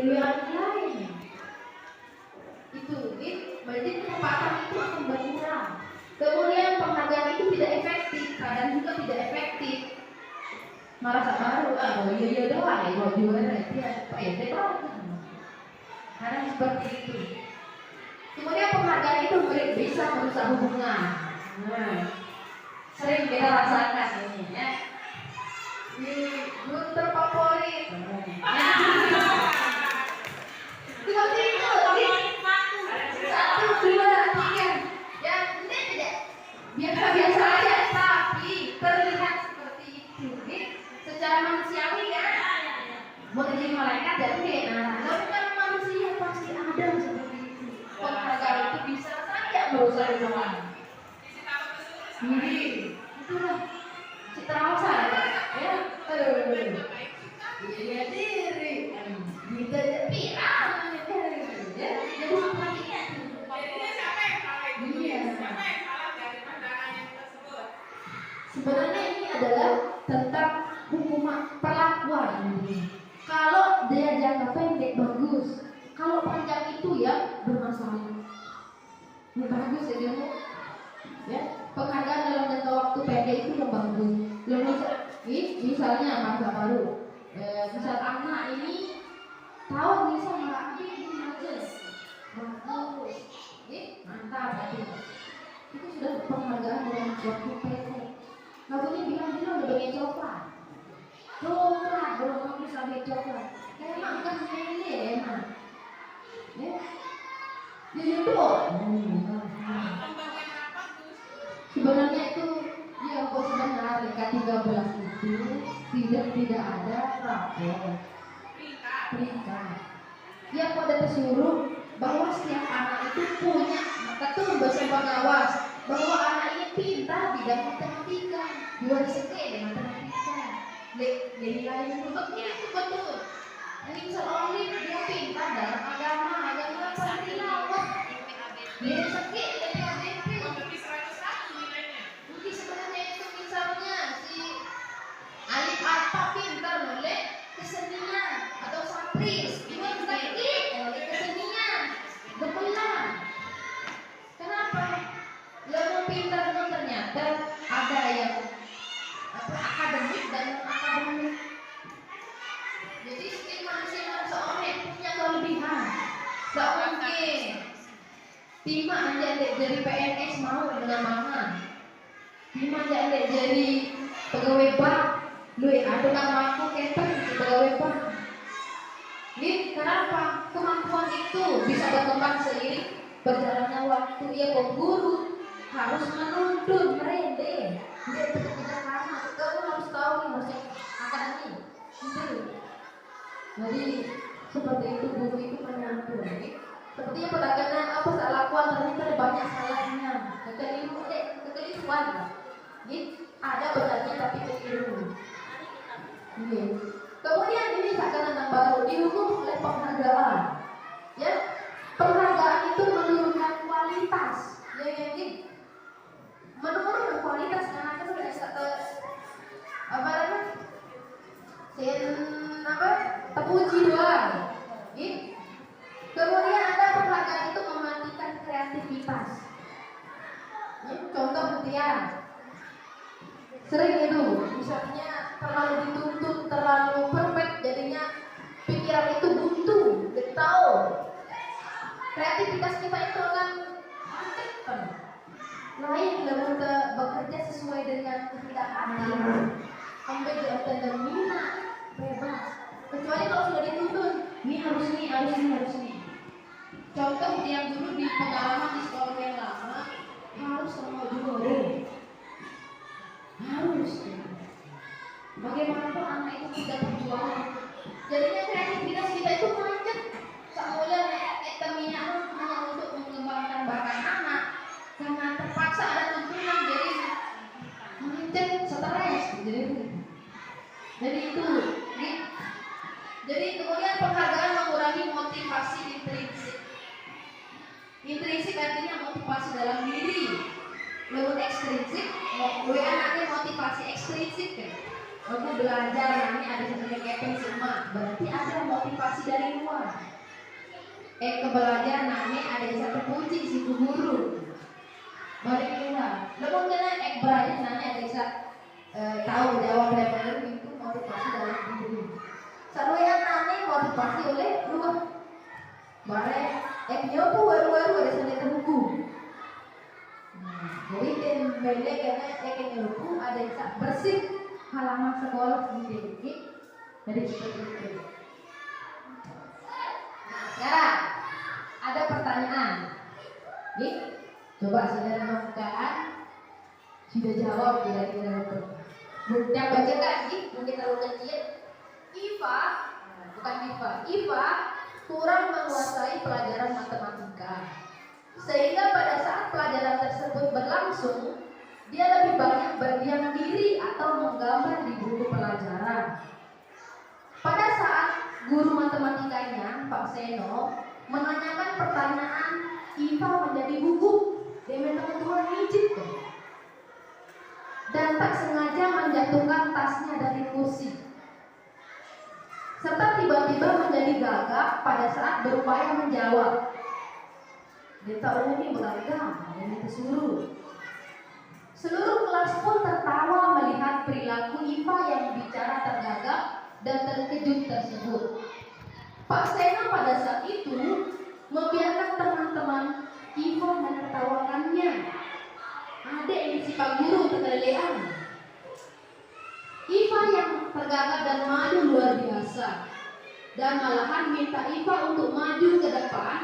Speaker 1: lain. Itu berarti ketepatan itu akan berkurang. Kemudian penghargaan itu tidak efektif, kadang juga tidak efektif. Merasa baru, iya doang ya, mau juara dia pede banget. Kadang seperti itu. Kemudian penghargaan itu bisa merusak hubungan. Sering kita rasakan ini ya. Di grup terfavorit. Seperti itu, satu, dua, tiga. Yang ini tidak biasa-biasa aja, tapi terlihat seperti itu. Secara manusiawi kan, mau jadi malaikat jadi bukan manusia pasti ada seperti itu. Penghargaan itu bisa saja merusak hubungan. Itulah citra masa ya. Dia diri kita pirang ya. Jadi sepertinya sebenarnya ini adalah tentang hukuman perlakuan ini. Kalau dia jangka pendek bagus, kalau panjang itu ya bermasalah. Ini bagus ya dia. Ya, penghargaan dalam jangka waktu pendek itu yang bagus. Misalnya masa baru, misal anak ini tahu bisa merapi ini aja, bagus, mantap itu sudah penghargaan dalam waktu pendek. Nggak boleh bilang-bilang udah bagi coklat belum kamu bisa bagi coklat, emang kan ini emang, ya, jadi doa. Sebenarnya itu ya kok sebenarnya K13 itu tidak ada rapor perintah. Dia pada tersuruh bahwa setiap anak itu punya ketua pengawas bahwa anak ini pintar bidang matematika, dua seke dengan matematika. Nilai itu betul. Ini misal Oli dia pintar dalam agama apa tilawah. Dia seke dari ABP. Mungkin sebenarnya itu misalnya si Alif apa pintar oleh kesenian atau sapris, ini oleh kesenian, gemelan. Kenapa? Yang pintar itu ternyata ada yang akademik dan akademik. Jadi setiap manusia seorang punya kelebihan. Gak mungkin Tima aja jadi PNS mau dengan mama. Tima aja jadi pegawai bank. Lu ada namaku keten pegawai bank. Ini kenapa? Kemampuan itu bisa berkembang seiring berjalannya waktu. Ya guru harus menuntun merende. Dia tidak karena kamu harus tahu nih harusnya akademi. Itu. Jadi seperti itu guru itu menuntun. Seperti yang pedagang apa salah lakukan ternyata banyak salahnya. Kekeliruan. Ada benarnya tapi keliru. Kemudian ini tentang baru dihukum oleh penghargaan. Ya, penghargaan itu menurunkan kualitas. Ya, menurunkan kualitas karena kan sudah terpuji doang. Kemudian ada penghargaan itu mematikan kreativitas. Contoh buktian. Sering itu, misalnya terlalu dituntut, terlalu perfect, jadinya pikiran itu buntu, getau. Kreativitas kita itu akan mantap. Lain dalam bekerja sesuai dengan kehendak hati. Ambil dan minat, bebas. Kecuali kalau sudah dituntut, ini harus ini. Contoh yang dulu di pengalaman di sekolah yang lama, harus sama juara. Harus. Bagaimanapun anak itu tidak berjuang. Jadinya kreativitas kita itu macet. Semuanya etamina hanya untuk mengembangkan bakat anak. Karena terpaksa ada tuntunan jadi mungkin stres. Jadi itu. Jadi kemudian penghargaan mengurangi motivasi intrinsik. Intrinsik artinya motivasi dalam diri. Lewat ekstrinsik, anaknya motivasi ekstrinsik kan. Aku belajar ini ada sebenarnya kepeng semua, berarti ada motivasi dari luar. Kebelajar nanti ada yang satu kunci si guru. Balik luar. Lepas kena belajar nanti ada bisa tahu jawab dari itu motivasi dalam diri. Selalu nanti motivasi oleh luar. Balik nyobu baru-baru ada sana terbuku. Jadi beda karena nyobu ada yang bersih. Halaman sekolah sendiri. Jadi seperti itu. Nah, sekarang ada pertanyaan. Coba saudara bukaan. Sudah jawab kira-kira itu. Yang bacakan mungkin terlalu kecil. Iva kurang menguasai pelajaran matematika. Sehingga pada saat pelajaran tersebut berlangsung, dia lebih banyak berdiam diri atau menggambar di buku pelajaran. Pada saat guru matematikanya, Pak Seno, menanyakan pertanyaan, Iva menjadi gugup. Dia teman-teman mijit dan tak sengaja menjatuhkan tasnya dari kursi. Serta tiba-tiba menjadi gagap pada saat berupaya menjawab. Dia tahu ini beragam, ini disuruh. Seluruh kelas pun tertawa melihat perilaku IPA yang bicara tergagap dan terkejut tersebut. Pak Sena pada saat itu membiarkan teman-teman IPA menertawakannya. Ada ini si Pak Guru keterlian. IPA yang tergagap dan malu luar biasa, dan malahan minta IPA untuk maju ke depan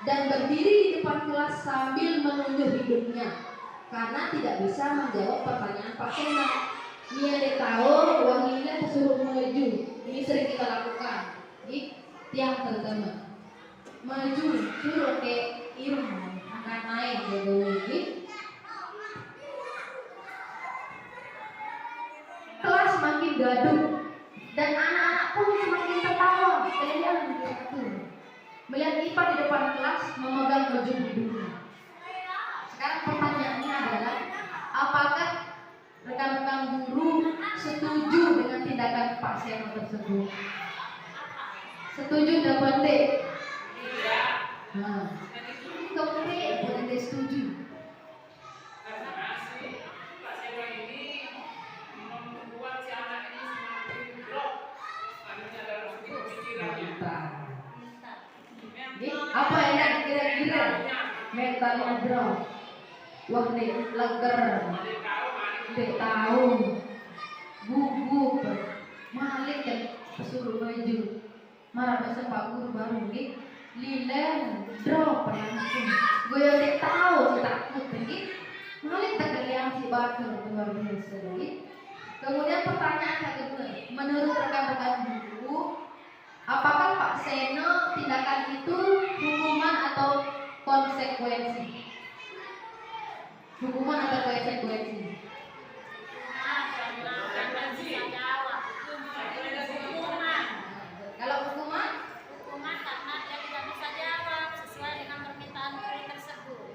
Speaker 1: dan berdiri di depan kelas sambil menunjuk hidungnya karena tidak bisa menjawab pertanyaan Pak Sena. Dia tahu uang ini disuruh maju. Ini sering kita lakukan di tiang terutama. Maju, suruh ke irung akan naik jadi. Kelas makin gaduh dan anak-anak pun semakin tertawa. Kalian melihat IPA di depan kelas memegang baju hidungnya. Sekarang pertanyaannya adalah, apakah rekan-rekan guru setuju dengan tindakan Pak Seno tersebut? Setuju dan tidak? Tidak. Nah, kemudian boleh setuju.
Speaker 2: Karena si Pak Seno ini membuat si anak ini semakin blok. Akhirnya dalam pikirannya.
Speaker 1: Apa yang kira-kira mentalnya drop? Wah nih leger, dek tahu, gugup, malik dan suruh maju. Marah besok Pak Guru baru nih, lilen, drop langsung. Gue yang dek tahu, takut nih, malik tak kalian si batu luar biasa nih. Kemudian pertanyaan yang kedua, menurut rekan-rekan guru, apakah Pak Seno tindakan itu hukuman atau konsekuensi? Hukuman atau konsekuensi? Kalau hukuman?
Speaker 3: Hukuman karena dia tidak bisa jawab sesuai dengan permintaan guru tersebut.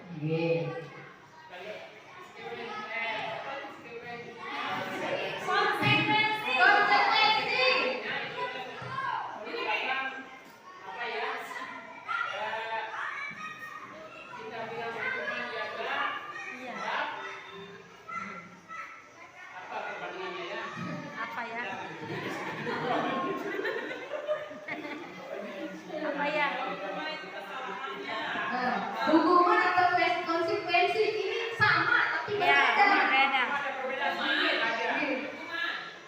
Speaker 1: Hukuman atau konsekuensi ini sama tapi berbeda.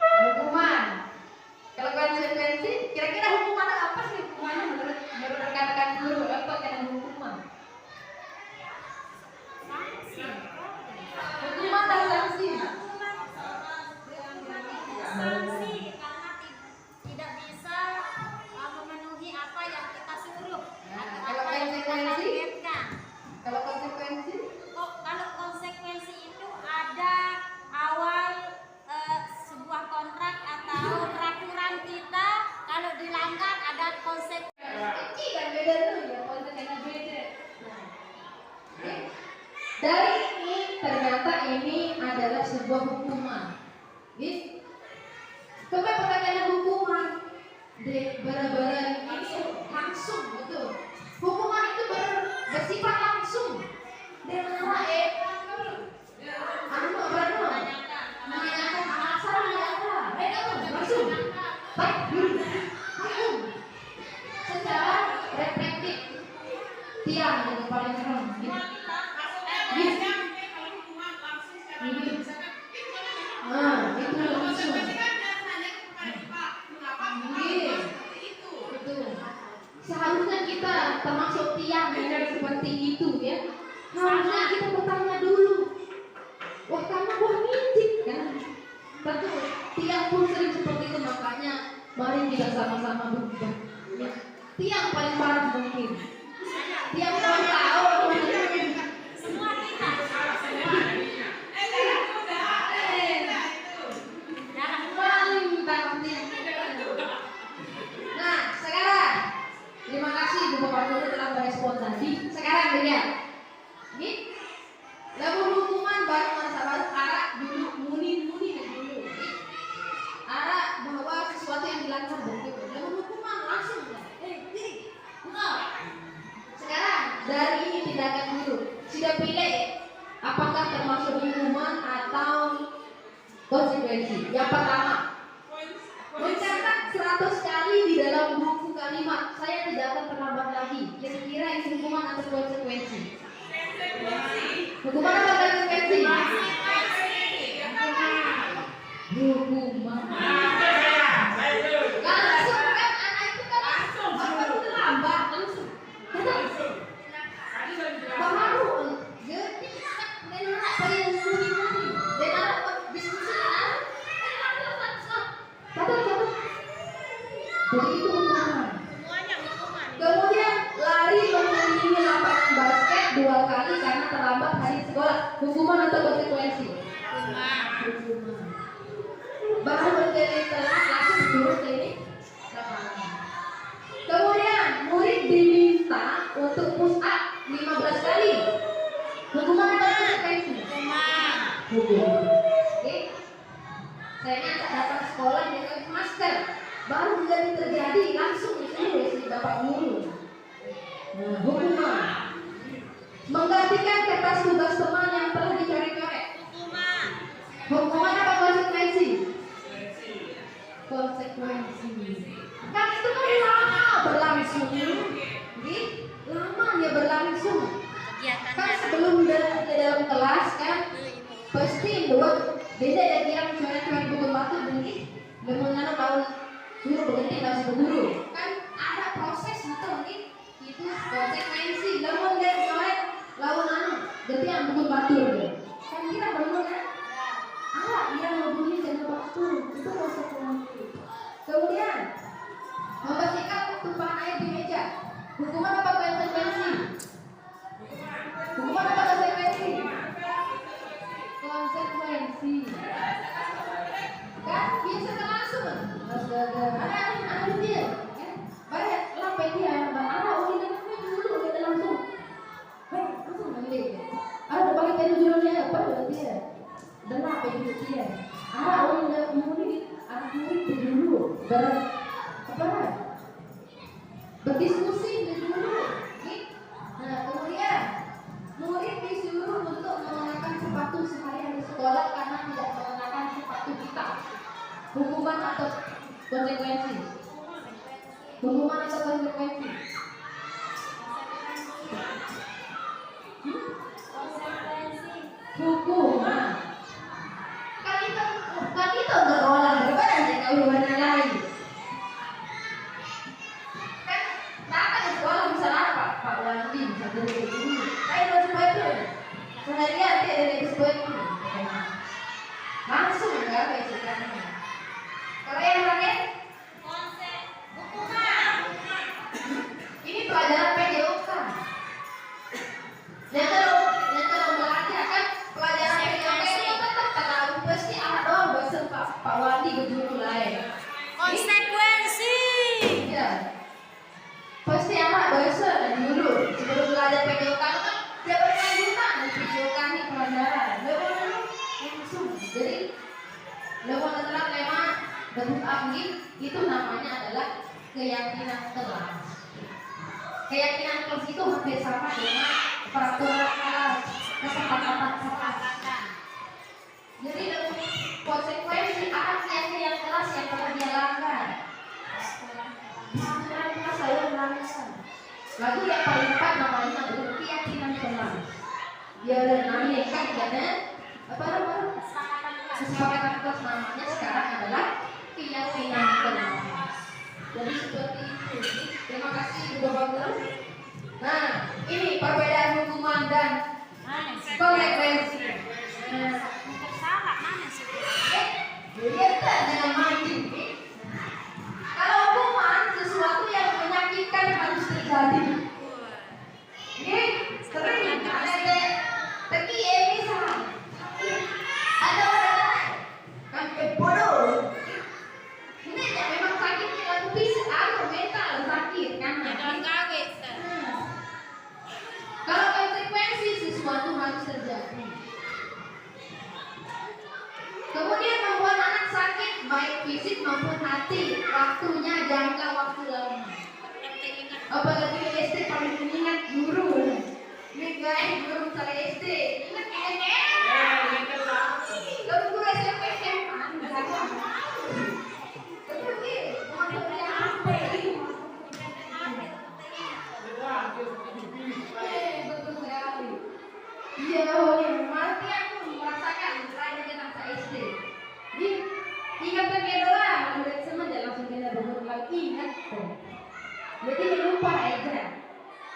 Speaker 1: Hukuman. Kalau konsekuensi, kira-kira hukuman apa sih? Hukumannya menurut rekan-rekan guru apa kena hukuman? Hukuman dan sanksi.
Speaker 3: Sanksi karena tidak bisa memenuhi apa yang kita suruh.
Speaker 1: Kalau konsekuensi? Kalau konsekuensi?
Speaker 3: Kalau konsekuensi itu ada awal sebuah kontrak atau peraturan kita, kalau dilanggar ada konsekuensi.
Speaker 1: Kecil kan beda tuh ya, konsekuensi beda. Dari ini ternyata ini adalah sebuah hukuman. Coba pertanyaannya hukuman benar-benar ini langsung betul. Hukuman itu bersifat langsung. Dia menanyakan alasan apa? Langsung. Baik, hukum. Secara reflektif. Tiang yang paling serem. Itu langsung. Seharusnya kita termasuk tiang yang seperti itu ya. Harusnya kita bertanya dulu. Wah karena gua ngintip kan. Betul. Tiang pun sering seperti itu, makanya mari kita sama-sama berubah. Ya. Tiang paling parah mungkin. Tiang paling tahu
Speaker 3: Semua kita.
Speaker 1: Nah, sekarang terima kasih Bapak Guru telah merespon tadi. Sekarang lihat. Ini lagu hukuman baru masa baru arah dulu muni dulu. Arah bahwa sesuatu yang dilanggar begitu. Lagu hukuman langsung. Sekarang dari ini tindakan konsekuensi. Yang pertama, mencatat 100 kali di dalam buku kalimat saya tidak akan terlambat lagi. Kira-kira ini hukuman atau konsekuensi? Hukuman apa konsekuensi? Hukuman. Langsung kan anak itu kan baru terlambat langsung. Baru jadi dan anak saya muni-muni dan anak diskusi anak. Betul. Jadi itu hukuman. Kemudian lari mengelilingi lapangan basket 2 kali karena terlambat hari sekolah. Hukuman atau konsekuensi? Hukuman. Baru berkeliling telat langsung turun ke ini lapangan. Kemudian murid diminta untuk push up 15 kali. Hukuman atau konsekuensi? Hukuman. Oke. Saya datang sekolah dengan masker. Baru jadi terjadi langsung disuruh si bapak guru. Nah, hukuman. Menggantikan kertas tugas teman yang telah dicoret-coret. Hukuman apa konsekuensi? Konsekuensi. Kan itu kan lama berlangsung. Lama dia berlangsung. Kan sebelum dalam kelas kan pasti buat beda ada yang coret-coret buku batu begini. Bagaimana tahun suruh berhenti harus berguru. Kan ada proses itu mungkin itu konsekuensi. Lawan dia coret lawan berarti yang buku batu. Kan kita belum kan? Dia mau bunyi dan batu itu konsekuensi. Kemudian membersihkan tumpahan air di meja. Hukuman apa konsekuensi? Hukuman apa konsekuensi? Konsekuensi. Kan biasa kan langsung. Ada dia. Banyak lampai dia. Ada orang yang dulu kita langsung. Langsung ambil. Ada balik tadi dulunya apa dia? Dan lampai dia. Ada orang yang murid, anak murid dulu. Berdiskusi dulu. Nah, kemudian murid disuruh untuk mengenakan sepatu sehari-hari sekolah karena tidak mengenakan sepatu kita. Hukuman atau konsekuensi? Hukuman atau konsekuensi? Hukuman. Kan itu berolah berbeda dengan kehidupan lain. Kan datang ke sekolah misalnya Pak Wandi bisa dari dulu. Kayak sepatu. Seharian dia dari sepatu. Langsung enggak kayak sekarang. Kalau yang lain ini pelajaran PJOK. Dan kalau belajar kan pelajaran PJOK itu tetap tahu pasti ada bahasa Pak Wandi berjudul lain.
Speaker 3: Konsekuensi.
Speaker 1: Ya. Pasti ada bahasa dulu sebelum belajar PJOK kan dia berkelanjutan di PJOK ini pelajaran. Langsung. Jadi lewat telah tema bentuk angin itu namanya adalah keyakinan kelas. Keyakinan kelas itu hampir sama dengan peraturan kelas, kesepakatan kelas. Jadi konsekuensi akan keyakinan kelas yang telah dia langgar. Keyakinan kelas saya melanggar. Lalu yang paling empat namanya adalah keyakinan kelas. Dia ada namanya kan apa namanya? Kesepakatan kelas namanya sekarang adalah keyakinan kelas. Jadi seperti itu. Terima kasih Bapak Guru. Nah, ini perbedaan hukuman dan konsekuensi.
Speaker 3: Salah mana sih?
Speaker 1: Lihat jangan mancing. Kalau hukuman sesuatu yang menyakitkan harus terjadi. Sering ada tapi ini salah. Ada orang kan bodoh. Ini memang sakit aku bisa aku mental sakit kan.
Speaker 3: Jangan kaget.
Speaker 1: Kalau konsekuensi sesuatu harus terjadi. Kemudian membuat anak sakit baik fisik maupun hati. Waktunya jangka waktu lama. Apalagi SD paling mengingat guru. Ini guys guru saya SD. Ingat kan? Kalau guru SMP SMA ingat tuh. Jadi lupa aja.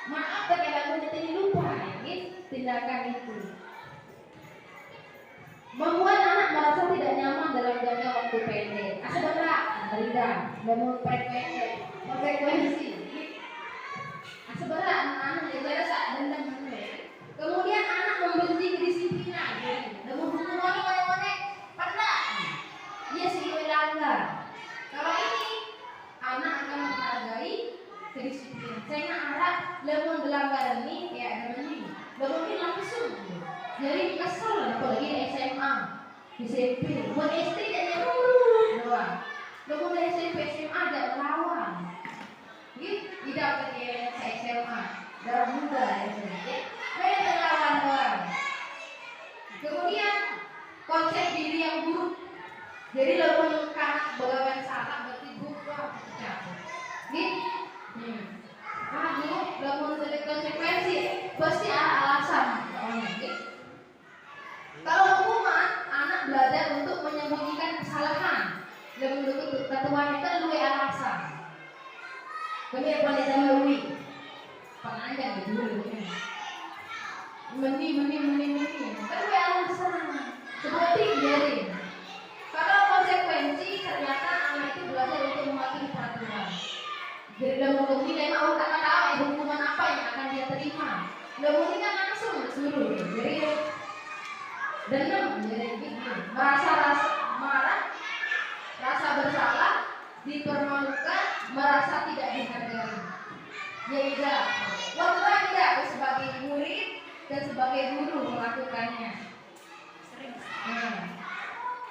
Speaker 1: Maaf kalau jadi lupa gitu tindakan itu. Membuat anak merasa tidak nyaman dalam jangka waktu pendek. Sebenarnya rendah, namun pendek, frekuensi. Sebenarnya anak-anak juga saat dendam pendek. Kemudian anak membenci kedisiplinan. Namun hukuman mana-mana pernah. Dia sih melanggar. Kalau ini anak akan menghargai kedisiplinan. Saya nak harap lemon melanggar ini ya ini. Lemon ini langsung. Jadi kesel apalagi di SMA, di SMP, buat SD dan doang. Lemon dari SMP SMA ada melawan. Gitu tidak ke SMA, darah muda ya SMP. Mereka melawan doang. Kemudian konsep diri yang buruk. Jadi lemon karena bagaimana salah berarti buruk capek. Gitu. Aduh, lemon dari konsekuensi pasti ada alasan. Gitu. Kalau hukuman, anak belajar untuk menyembunyikan kesalahan. Dan menurut ketuaan itu lebih alasan. Kemudian wanita melalui penanjang itu dulu. Meni. Kan lebih alasan. Seperti jadi. Kalau konsekuensi ternyata anak itu belajar untuk mematuhi peraturan. Jadi dalam menilai mau tak tahu hukuman apa yang akan dia terima. Namun kan langsung disuruh. Jadi dendam jadi gitu. Merasa marah, rasa bersalah, dipermalukan, merasa tidak dihargai. Jadi waktu tidak sebagai murid dan sebagai guru melakukannya.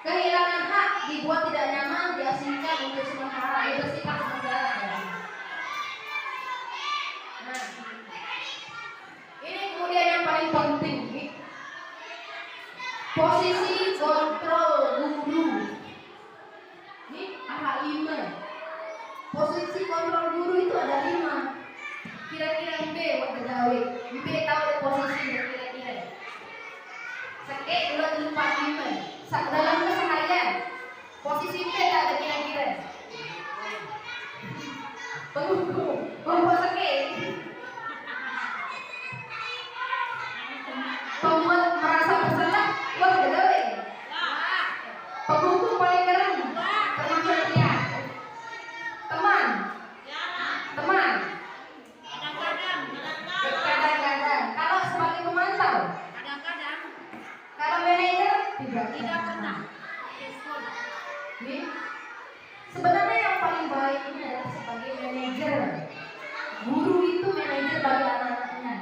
Speaker 1: Kehilangan hak, dibuat tidak nyaman, diasingkan untuk sementara, itu bersifat sementara. Nah, ini kemudian yang paling penting. Posisi kontrol guru. Ini ada 5. Posisi kontrol guru itu ada 5. Kira-kira B waktu gawe. B tahu ada posisinya kira-kira. Sekek 2, 4, 5. Dalam keseharian. Posisi B ada kira-kira. Penghukum. Pembuat sekek. Pembuat merasa bersalah. Wah, gawe. Penghukum paling keren. Termasuk dia. Teman. Kadang-kadang. Kalau sebagai pemantau. Kalau manajer tidak pernah. Nih. Sebenarnya yang paling baik ini adalah sebagai manajer. Guru itu manajer bagi anak-anaknya.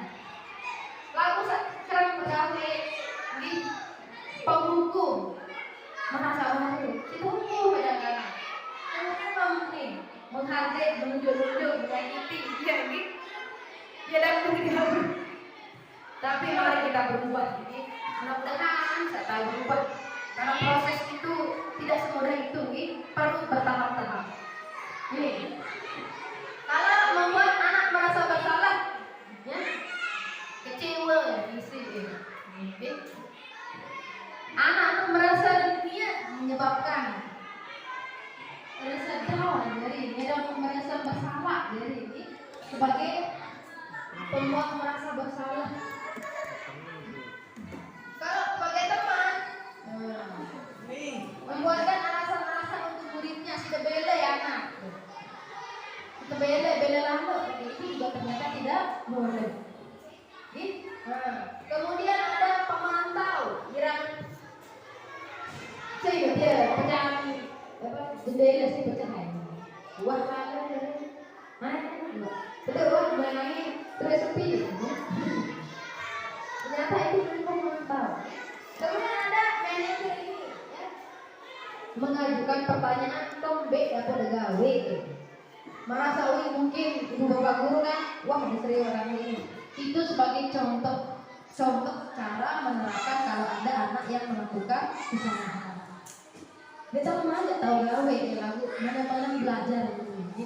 Speaker 1: Lalu sekarang pegawai di penghukum merasa baru itu hukum kadang-kadang. Kemudian kamu nih menghargai, menunjuk-nunjuk, menyakiti, ya gitu. Ya dan bergaul. Tapi mari kita berubah. Jadi mudah-mudahan saya tahu berubah. Karena proses itu tidak semudah itu, perlu bertahap-tahap. Nih, kalau membuat anak merasa bersalah, ya, kecewa, istri, anak itu merasa dia menyebabkan merasa down dari dia merasa bersalah dari ini sebagai pembuat merasa bersalah. Kalau sebagai teman membuatkan alasan-alasan untuk muridnya sudah bela ya anak, kita bela lama ini juga ternyata tidak boleh. Kemudian ada pemantau, saya dia pecahan jendela sih pecahan. Wah mana betul mengenai terus sepi. Ternyata itu pemantau. Kemudian ada manajer ini ya, mengajukan pertanyaan tombek atau gawe. Merasa mungkin ibu bapak guru kan, wah misteri orang ini. Itu sebagai contoh cara menerapkan kalau ada anak yang melakukan kesalahan. Dia tahu aja tahu gawe lagu mana-mana belajar ini.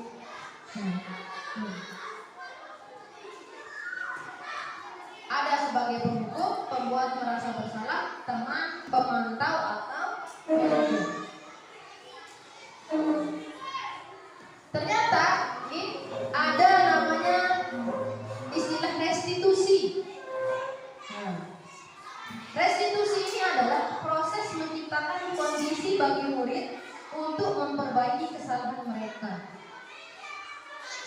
Speaker 1: Ada sebagai penghukum, pembuat merasa bersalah, teman, pemantau atau manajer. Ternyata Restitusi ini adalah proses menciptakan kondisi bagi murid untuk memperbaiki kesalahan mereka,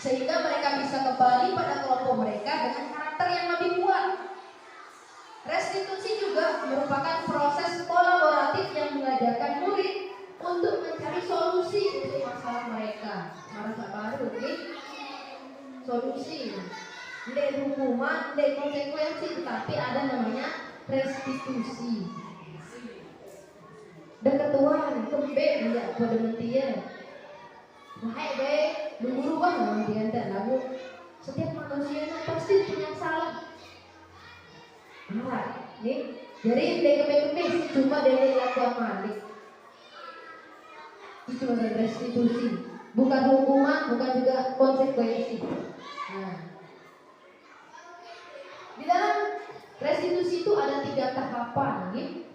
Speaker 1: sehingga mereka bisa kembali pada kelompok mereka dengan karakter yang lebih kuat. Restitusi juga merupakan proses kolaboratif yang mengajarkan murid untuk mencari solusi untuk masalah mereka. Masalah baru, solusi. Tidak hukuman, tidak konsekuensi, tetapi ada namanya restitusi. Dan ketuaan, kembe, tidak pada mentia. Wahai be, dulu bang, kemudian tak lagu. Setiap manusia pasti punya salah. Nih, jadi kembe cuma dari lakukan malik. Itu adalah restitusi, bukan hukuman, bukan juga konsekuensi. Nah, di dalam restitusi itu ada 3 tahapan, nih.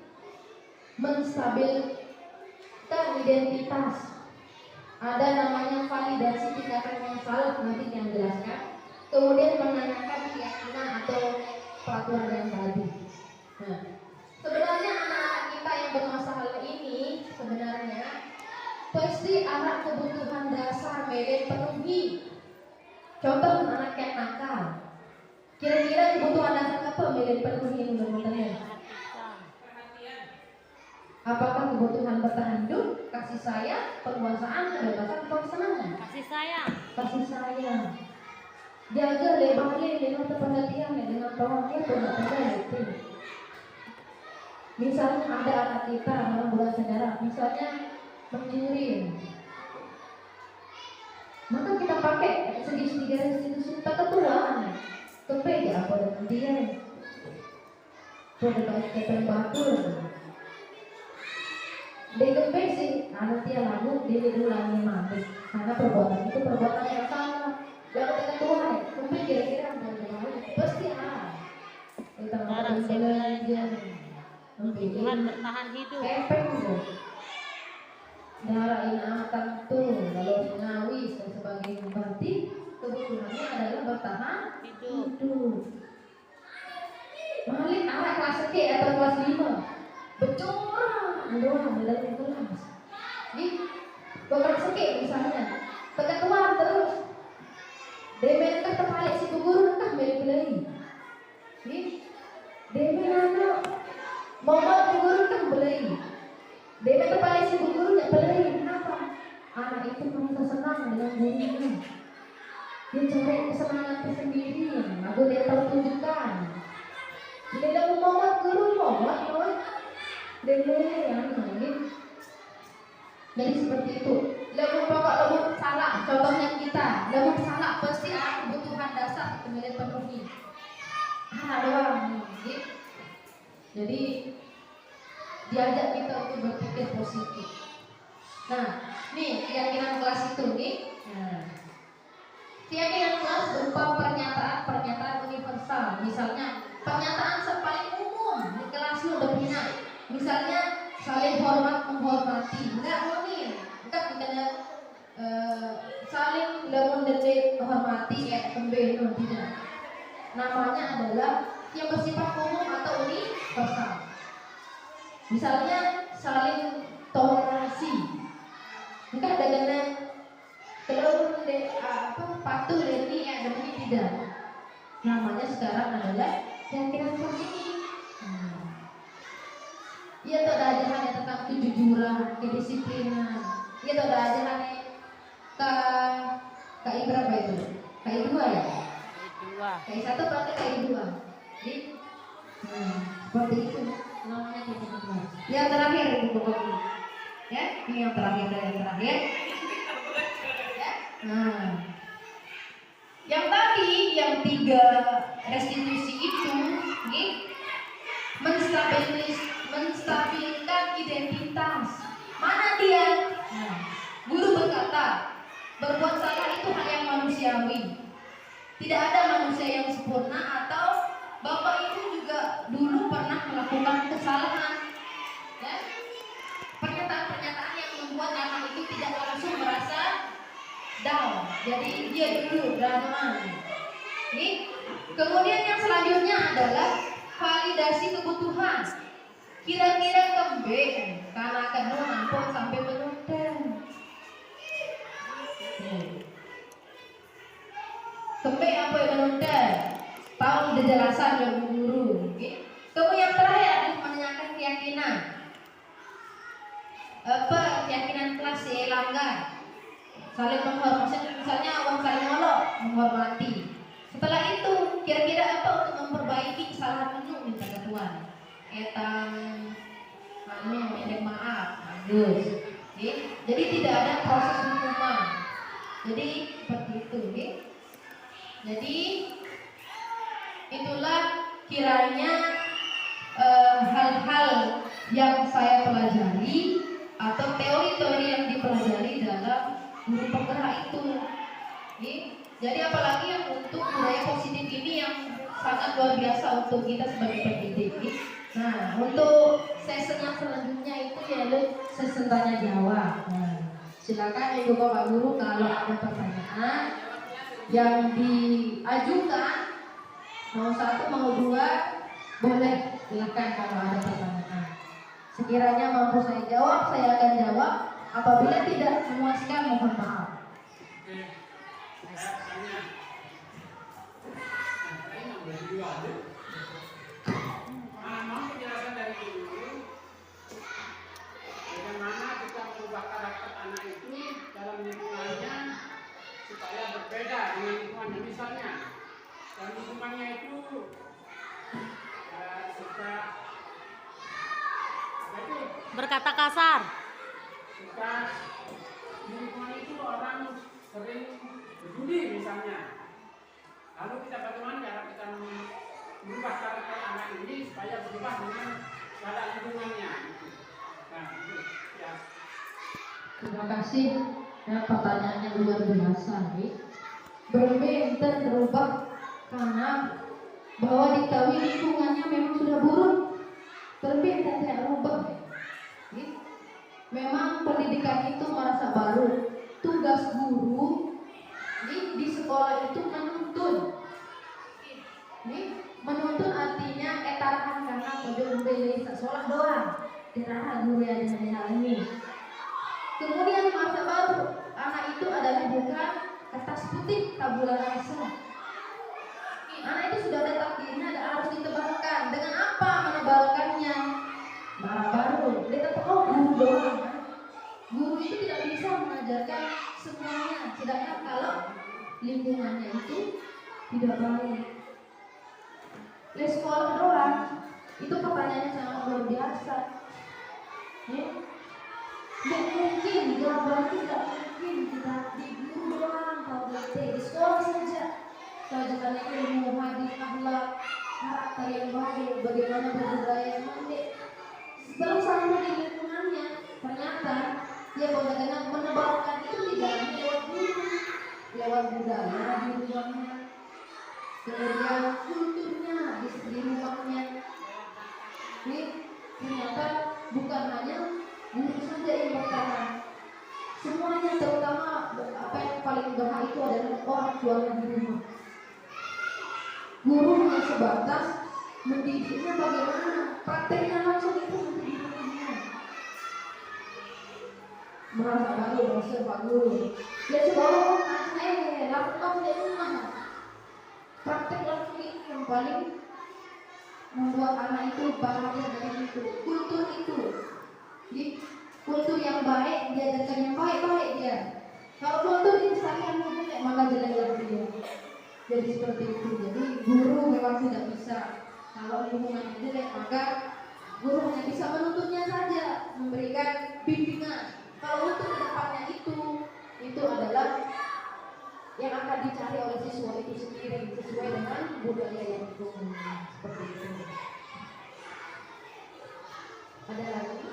Speaker 1: Menstabilkan identitas. Ada namanya validasi tindakan yang salah, nanti yang jelaskan. Kemudian menanyakan keyakinan atau peraturan yang tadi. Nah, sebenarnya anak-anak kita yang bermasalah ini sebenarnya pasti anak kebutuhan dasar Melen penuhi. Contoh anak yang nakal. Kira-kira kebutuhan dasar apa Melen penuhi menurut? Apakah kebutuhan bertahan hidup, kasih sayang, penguasaan, kebebasan, kesenangan?
Speaker 3: Kasih sayang.
Speaker 1: Kasih sayang. Jaga lebar-lebar dengan perhatian dengan tolongnya tidak. Misalnya ada anak kita dalam bulan saudara, misalnya mencuri, maka kita pakai segi-segi restitusi keketuaan, kepeja pada dia, pada baik ketembatur. Dengan basic, anak dia lalu dia ulangi mati karena perbuatan itu perbuatan yang salah. Yang kata Tuhan, mungkin kira-kira pasti ada. Kita akan belajar,
Speaker 3: Tuhan bertahan hidup.
Speaker 1: kepeng itu. Darah ingatan tuh, kalau ngawis dan sebagainya, berarti kebutuhannya adalah bertahan hidup. Malik anak kelas ke atau kelas 5 bercurang doang dalam kelas. Di bakal sekit misalnya, keketuaan terus. Demen kah terbalik si guru kah beli. Di demen anak mau guru kah beli. Demen terbalik si guru ya beli. Kenapa? Anak itu merasa senang dengan gurunya. Dia cari kesenangan tersendiri. Aku dia tahu tunjukkan. Dia tidak mau guru mau jadi seperti itu. Lalu pokok lalu salah, contohnya kita, lalu salah pasti ada kebutuhan dasar kemudian penuhi. Doang, jadi diajak kita untuk berpikir positif. Nah, nih keyakinan kelas itu nih. Nah, keyakinan kelas berupa pernyataan universal. Misalnya pernyataan paling umum di kelas lu berbina. Misalnya saling menghormati, enggak mungkin, enggak kita saling menghormati pembeno tidak. Namanya adalah yang bersifat umum atau universal. Misalnya saling toleransi, enggak dengan kalau patuh dari demi tidak. Namanya sekarang adalah keyakinan kelas ini. Ia tak ada ajarannya tentang kejujuran, kedisiplinan. Ia tak ada ajarannya KI berapa itu? KI 2 ya? KI 1 pakai KI 2. Jadi, seperti itu namanya keyakinan kelas. Yang terakhir buku ini, ya, ini yang terakhir dan yang terakhir. Ya. Nah, yang tadi yang 3 restitusi itu, nih, menstabilkan identitas. Mana dia? Nah, guru berkata, berbuat salah itu hal yang manusiawi. Tidak ada manusia yang sempurna atau Bapak Ibu juga dulu pernah melakukan kesalahan. Ya? Pernyataan-pernyataan yang membuat anak itu tidak langsung merasa down. Jadi dia dulu drama. Nih, kemudian yang selanjutnya adalah validasi kebutuhan. Kira-kira kembe karena akan nampung sampai menonton. Kembe apa yang menonton? Tahu penjelasan dari guru. Kemudian yang terakhir adalah menanyakan keyakinan. Apa keyakinan kelas langgar? Saling menghormati, misalnya orang saling menghormati. Setelah itu, kira-kira apa untuk memperbaiki kesalahan menu minta ke Tuhan? Etang, minta maaf, bagus. Jadi tidak ada proses hukuman. Jadi seperti itu. Jadi itulah kiranya hal-hal yang saya pelajari atau teori-teori yang dipelajari dalam guru penggerak itu. Jadi apalagi yang untuk budaya positif ini yang sangat luar biasa untuk kita sebagai pendidik. Nah, untuk sesi yang selanjutnya itu yaitu sesi tanya jawab. Nah, silakan Ibu Bapak Guru kalau ada pertanyaan yang diajukan mau satu mau dua boleh, silakan kalau ada pertanyaan. Sekiranya mampu saya jawab, saya akan jawab. Apabila tidak memuaskan, mohon maaf.
Speaker 2: Mohon penjelasan dari guru bagaimana kita mengubah karakter anak itu dalam lingkungannya supaya berbeda dengan lingkungannya. Misalnya dalam lingkungannya itu suka
Speaker 3: Berkata kasar.
Speaker 2: suka di lingkungan itu orang sering berjudi misalnya. Lalu kita bagaimana cara kita merubah karakter anak ini supaya berubah dengan keadaan lingkungannya. Nah, itu ya.
Speaker 1: Terima kasih. Pertanyaannya luar biasa. Berbeda berubah karena bahwa diketahui lingkungannya memang sudah buruk. Berbeda tidak berubah. Memang pendidikan itu merasa baru. Tugas guru di sekolah itu menuntun. Menuntun artinya etarahan karena beli sekolah doang. Etarahan guru yang hal ini. Kemudian masa baru anak itu adalah bukan kertas putih tabulan rasa. Anak itu sudah ada takdirnya dan harus ditebalkan. Dengan apa menebalkannya? Barang baru. Dia tetap guru doang. Guru itu tidak bisa mengajarkan semuanya. Sedangkan kalau lingkungannya itu tidak baik. Di sekolah doang itu pertanyaannya sangat luar biasa. Dan mungkin jawaban tidak mungkin kita di guru doang atau di sekolah saja. Pelajaran ilmu, hadis, akhlak, karakter yang baik, bagaimana berbudaya yang baik. Setelah sampai di lingkungannya, ternyata dia bagaimana menebalkan itu tidak hanya lewat guru, lewat budaya di rumahnya, kemudian kulturnya di rumahnya. Ini ternyata bukan hanya guru saja yang berperan, semuanya terutama apa yang paling berhak itu adalah orang tuanya di rumah. Guru hanya sebatas mendidiknya bagaimana, prakteknya langsung itu mendidiknya. Merasa baru, merasa Pak Guru. Dia sekolah lakukan di rumah. Praktek langsung itu yang paling membuat anak itu bahagia dari itu. Kultur itu. Di kultur yang baik, diajarkan yang baik-baik dia. Kalau kultur diusahakan maka jelek dia. Jadi seperti itu. Jadi guru memang tidak bisa. Kalau lingkungan jelek maka guru hanya bisa menuntunnya saja, memberikan bimbingan. Kalau untuk kedepannya itu adalah yang akan dicari oleh siswa itu sendiri sesuai dengan budaya yang ditumbuh seperti itu. Ada lagi?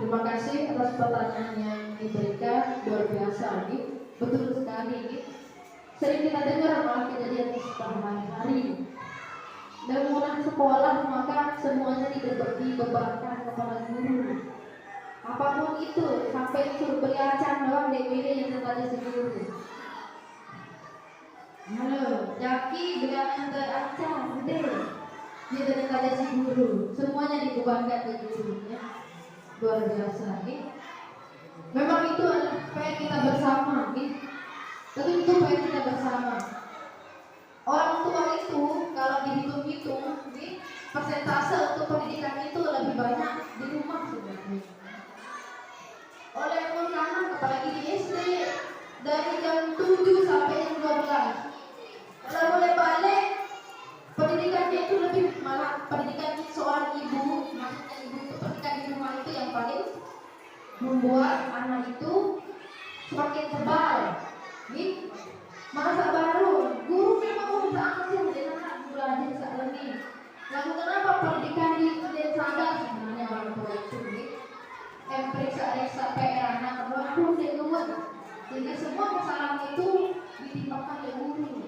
Speaker 1: Terima kasih atas pertanyaan yang diberikan, luar biasa nih. Betul sekali nih. Sering kita dengar malah kejadian sehari-hari. Dan mulai sekolah maka semuanya dibebankan kepada guru. Apapun itu, sampai suruh belajar doang DWD yang tertanya si guru. Halo, Jaki bilang terancam, udah. Dia tertanya si guru. Semuanya dibebankan ke guru ya. Luar biasa nih. Memang itu adalah PR kita bersama nih. Tentu itu PR kita bersama. Orang tua itu kalau dihitung-hitung nih, persentase untuk pendidikan itu lebih banyak di rumah sebenarnya. Oleh anak apalagi di SD dari jam 7 sampai jam 12. Kalau boleh balik pendidikannya itu lebih malah pendidikan seorang ibu, maksudnya ibu itu pendidikan di rumah itu yang paling membuat anak itu semakin tebal. Nih, masa baru guru memang berusaha sih dengan anak belajar saat ini. Lalu kenapa pendidikan di sadar sebenarnya orang tua itu nih? Periksa PR anak walaupun dia luwet, sehingga semua kesalahan itu ditimpakan oleh guru.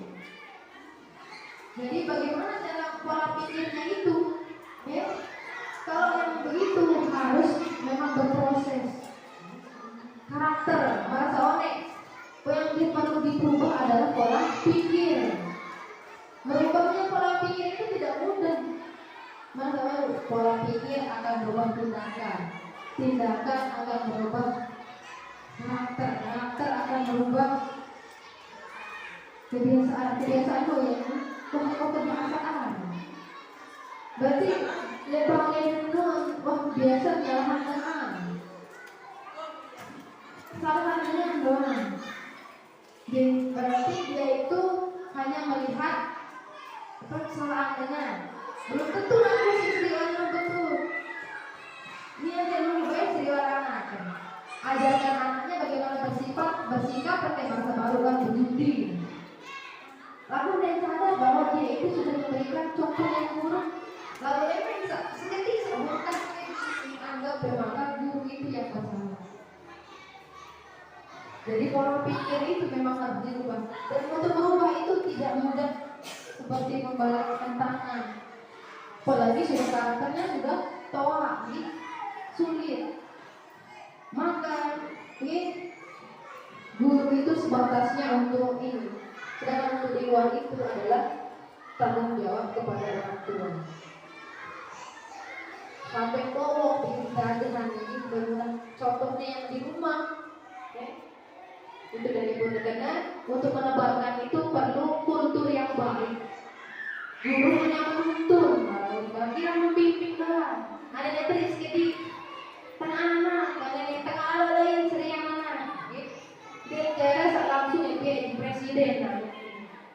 Speaker 1: Jadi bagaimana cara pola pikirnya itu? Ya, kalau yang begitu harus memang berproses. Karakter, bahasa onek. Yang perlu diubah adalah pola pikir. Merubahnya pola pikir itu tidak mudah. Maka pola pikir akan berubah tindakan. Tindakan akan berubah karakter. Karakter akan berubah kebiasaan lo ya. Kebiasaan. Berarti lebih biasa nyalahan tangan. Salah dengan doang. Jadi berarti dia itu hanya melihat kesalahan dengan. Belum tentu nanti seriusan betul. Dia yang lebih baik seriusan anak. Ajarkan anaknya bagaimana bersikap pakai bahasa baru kan budi. Lalu dia sadar bahwa dia itu sudah memberikan contoh yang buruk. Lalu dia bisa sedikit sebutkan anggap bermaka guru itu yang bersalah. Jadi pola pikir itu memang harus dirubah. Dan untuk merubah itu tidak mudah seperti membalikkan tangan. Apalagi sudah karakternya sudah tolak, sulit. Maka guru itu sebatasnya untuk ini. Sedangkan untuk di luar itu adalah tanggung jawab kepada orang tua. Sampai kok dengan ini benar contohnya yang di rumah. Ya. Itu dari ibu negara untuk menebarkan itu perlu kultur yang baik. Guru yang menuntun, bagi yang membimbing lah. Ada yang terus jadi anak, ada yang tengah lain sering anak. Dia cara langsung jadi presiden lah.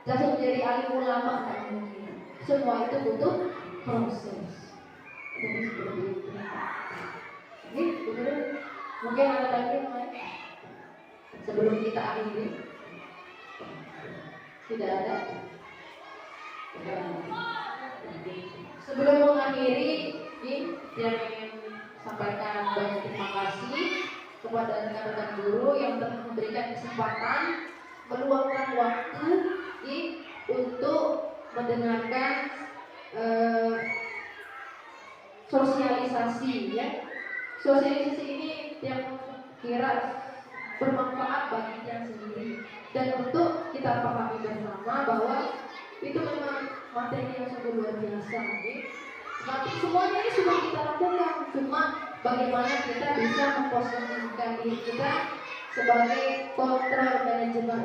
Speaker 1: Langsung jadi alim ulama tak mungkin. Semua itu butuh proses. Jadi seperti itu. Betul. Mungkin ada lagi yang lain. Sebelum kita akhiri, tidak ada. Sebelum mengakhiri, yang ingin sampaikan banyak terima kasih kepada rekan-rekan guru yang telah memberikan kesempatan meluangkan waktu untuk mendengarkan sosialisasi ya. Sosialisasi ini yang kira bermanfaat bagi kita sendiri dan untuk kita pahami bersama bahwa itu memang materi yang sungguh luar biasa nih. Tapi semuanya ini sudah kita lakukan, cuma bagaimana kita bisa memposisikan diri kita sebagai kontrol manajemen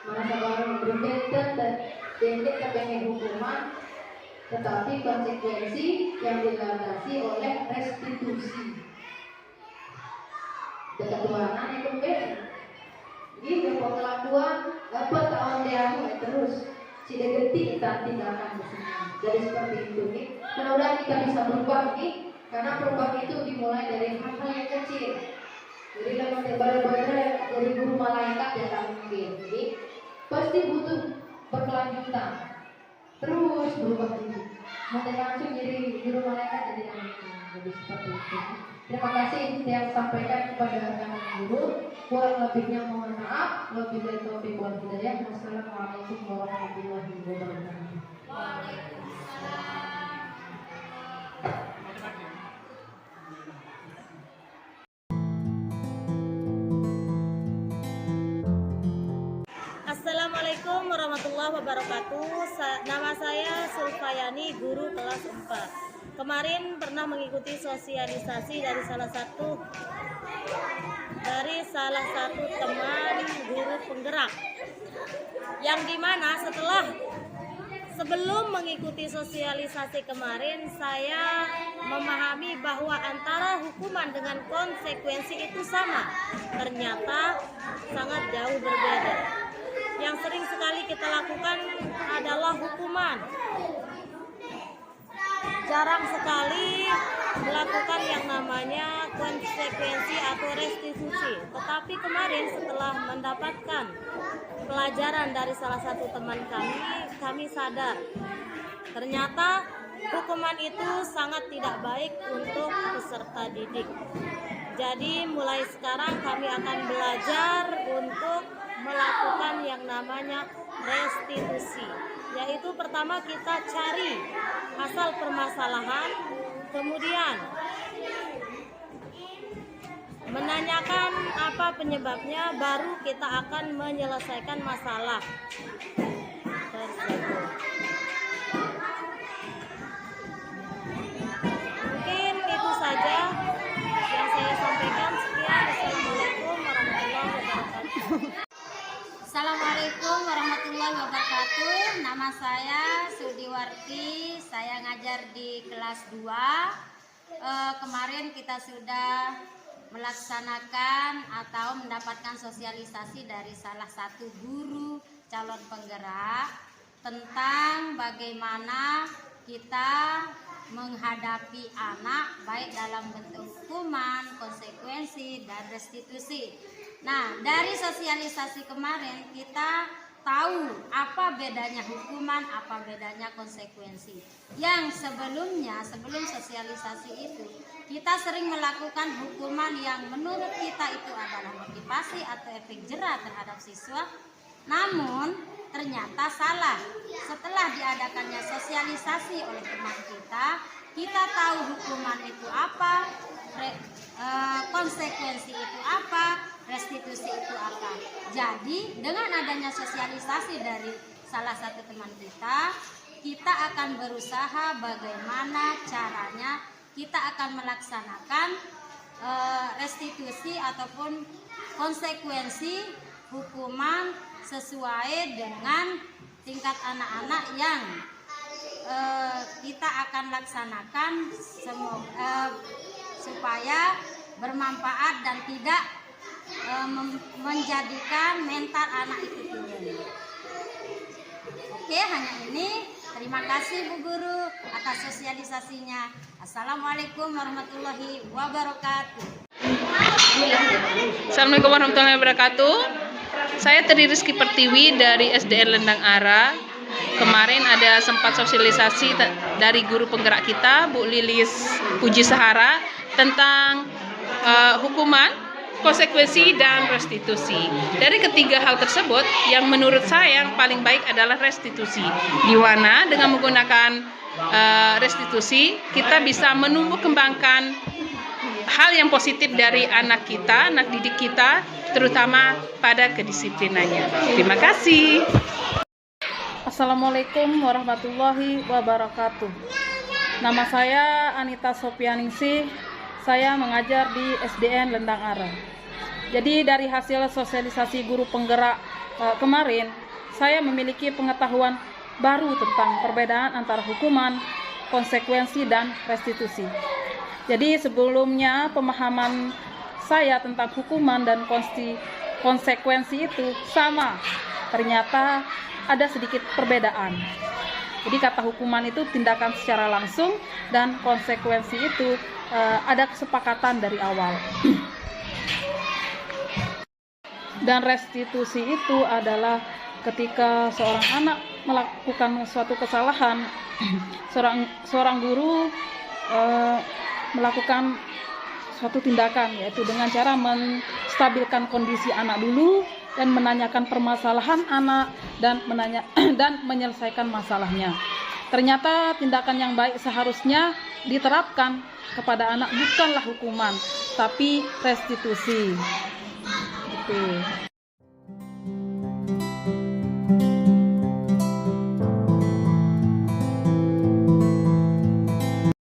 Speaker 1: merasa baru berbeda dan tidak kepengen hukuman, tetapi konsekuensi yang dilandasi oleh restitusi. Ketuhanan yang berbeda. Ini pengelakuan apa tahun dia terus tidak gerti kita tindakan bersama. Jadi seperti itu nih. Mudah-mudahan kita bisa berubah nih, karena perubahan itu dimulai dari hal-hal yang kecil. Jadi kalau benar-benar dari guru malaikat ya tak mungkin. Jadi pasti butuh berkelanjutan. Terus berubah diri. menerima langsung jadi guru mereka jadi yang lebih seperti itu. Terima kasih yang sampaikan kepada rekan guru. Kurang lebihnya mohon maaf. Lebih dari taufiq wal hidayah. Wassalamualaikum warahmatullahi wabarakatuh.
Speaker 3: Assalamualaikum warahmatullahi wabarakatuh. Nama saya Sulfayani, guru kelas 4. Kemarin pernah mengikuti sosialisasi dari salah satu teman guru penggerak, yang dimana sebelum mengikuti sosialisasi kemarin, saya memahami bahwa antara hukuman dengan konsekuensi itu sama. Ternyata sangat jauh berbeda. Yang sering sekali kita lakukan adalah hukuman. Jarang sekali melakukan yang namanya konsekuensi atau restitusi. Tetapi kemarin setelah mendapatkan pelajaran dari salah satu teman kami sadar ternyata hukuman itu sangat tidak baik untuk peserta didik. Jadi mulai sekarang kami akan belajar untuk melakukan yang namanya restitusi, yaitu pertama kita cari asal permasalahan, kemudian menanyakan apa penyebabnya, baru kita akan menyelesaikan masalah tersebut. Mungkin itu saja yang saya sampaikan. Sekian, Assalamualaikum warahmatullahi wabarakatuh.
Speaker 4: Assalamualaikum warahmatullahi wabarakatuh. Nama saya Sudiwarti. Saya ngajar di kelas 2. Kemarin kita sudah melaksanakan atau mendapatkan sosialisasi dari salah satu guru calon penggerak tentang bagaimana kita menghadapi anak baik dalam bentuk hukuman, konsekuensi, dan restitusi. Nah, dari sosialisasi kemarin kita tahu apa bedanya hukuman, apa bedanya konsekuensi. Yang sebelum sosialisasi itu, kita sering melakukan hukuman yang menurut kita itu adalah motivasi atau efek jera terhadap siswa. Namun, ternyata salah. Setelah diadakannya sosialisasi oleh teman kita tahu hukuman itu apa, konsekuensi itu apa, restitusi itu apa. Jadi dengan adanya sosialisasi dari salah satu teman kita akan berusaha bagaimana caranya kita akan melaksanakan restitusi ataupun konsekuensi hukuman sesuai dengan tingkat anak-anak yang kita akan laksanakan supaya bermanfaat dan tidak menjadikan mental anak itu turun. Oke, hanya ini. Terima kasih Bu Guru atas sosialisasinya. Assalamualaikum warahmatullahi wabarakatuh.
Speaker 5: Assalamualaikum warahmatullahi wabarakatuh. Saya Tri Rizky Pertiwi dari SDN Lendang Ara. Kemarin ada sempat sosialisasi dari guru penggerak kita, Bu Lilis Puji Sahara, tentang hukuman, konsekuensi, dan restitusi. Dari ketiga hal tersebut, yang menurut saya yang paling baik adalah restitusi, di mana dengan menggunakan restitusi kita bisa menumbuh kembangkan hal yang positif dari anak kita, anak didik kita, terutama pada kedisiplinannya. Terima kasih.
Speaker 6: Assalamualaikum warahmatullahi wabarakatuh. Nama saya Anita Sopianingsih. Saya mengajar di SDN Lendang Ara. Jadi dari hasil sosialisasi guru penggerak kemarin, saya memiliki pengetahuan baru tentang perbedaan antara hukuman, konsekuensi, dan restitusi. Jadi sebelumnya pemahaman saya tentang hukuman dan konsekuensi itu sama. Ternyata ada sedikit perbedaan. Jadi kata hukuman itu tindakan secara langsung, dan konsekuensi itu ada kesepakatan dari awal. Dan restitusi itu adalah ketika seorang anak melakukan suatu kesalahan seorang guru melakukan suatu tindakan, yaitu dengan cara menstabilkan kondisi anak dulu dan menanyakan permasalahan anak dan menyelesaikan masalahnya. Ternyata tindakan yang baik seharusnya diterapkan kepada anak bukanlah hukuman, tapi restitusi. Gitu.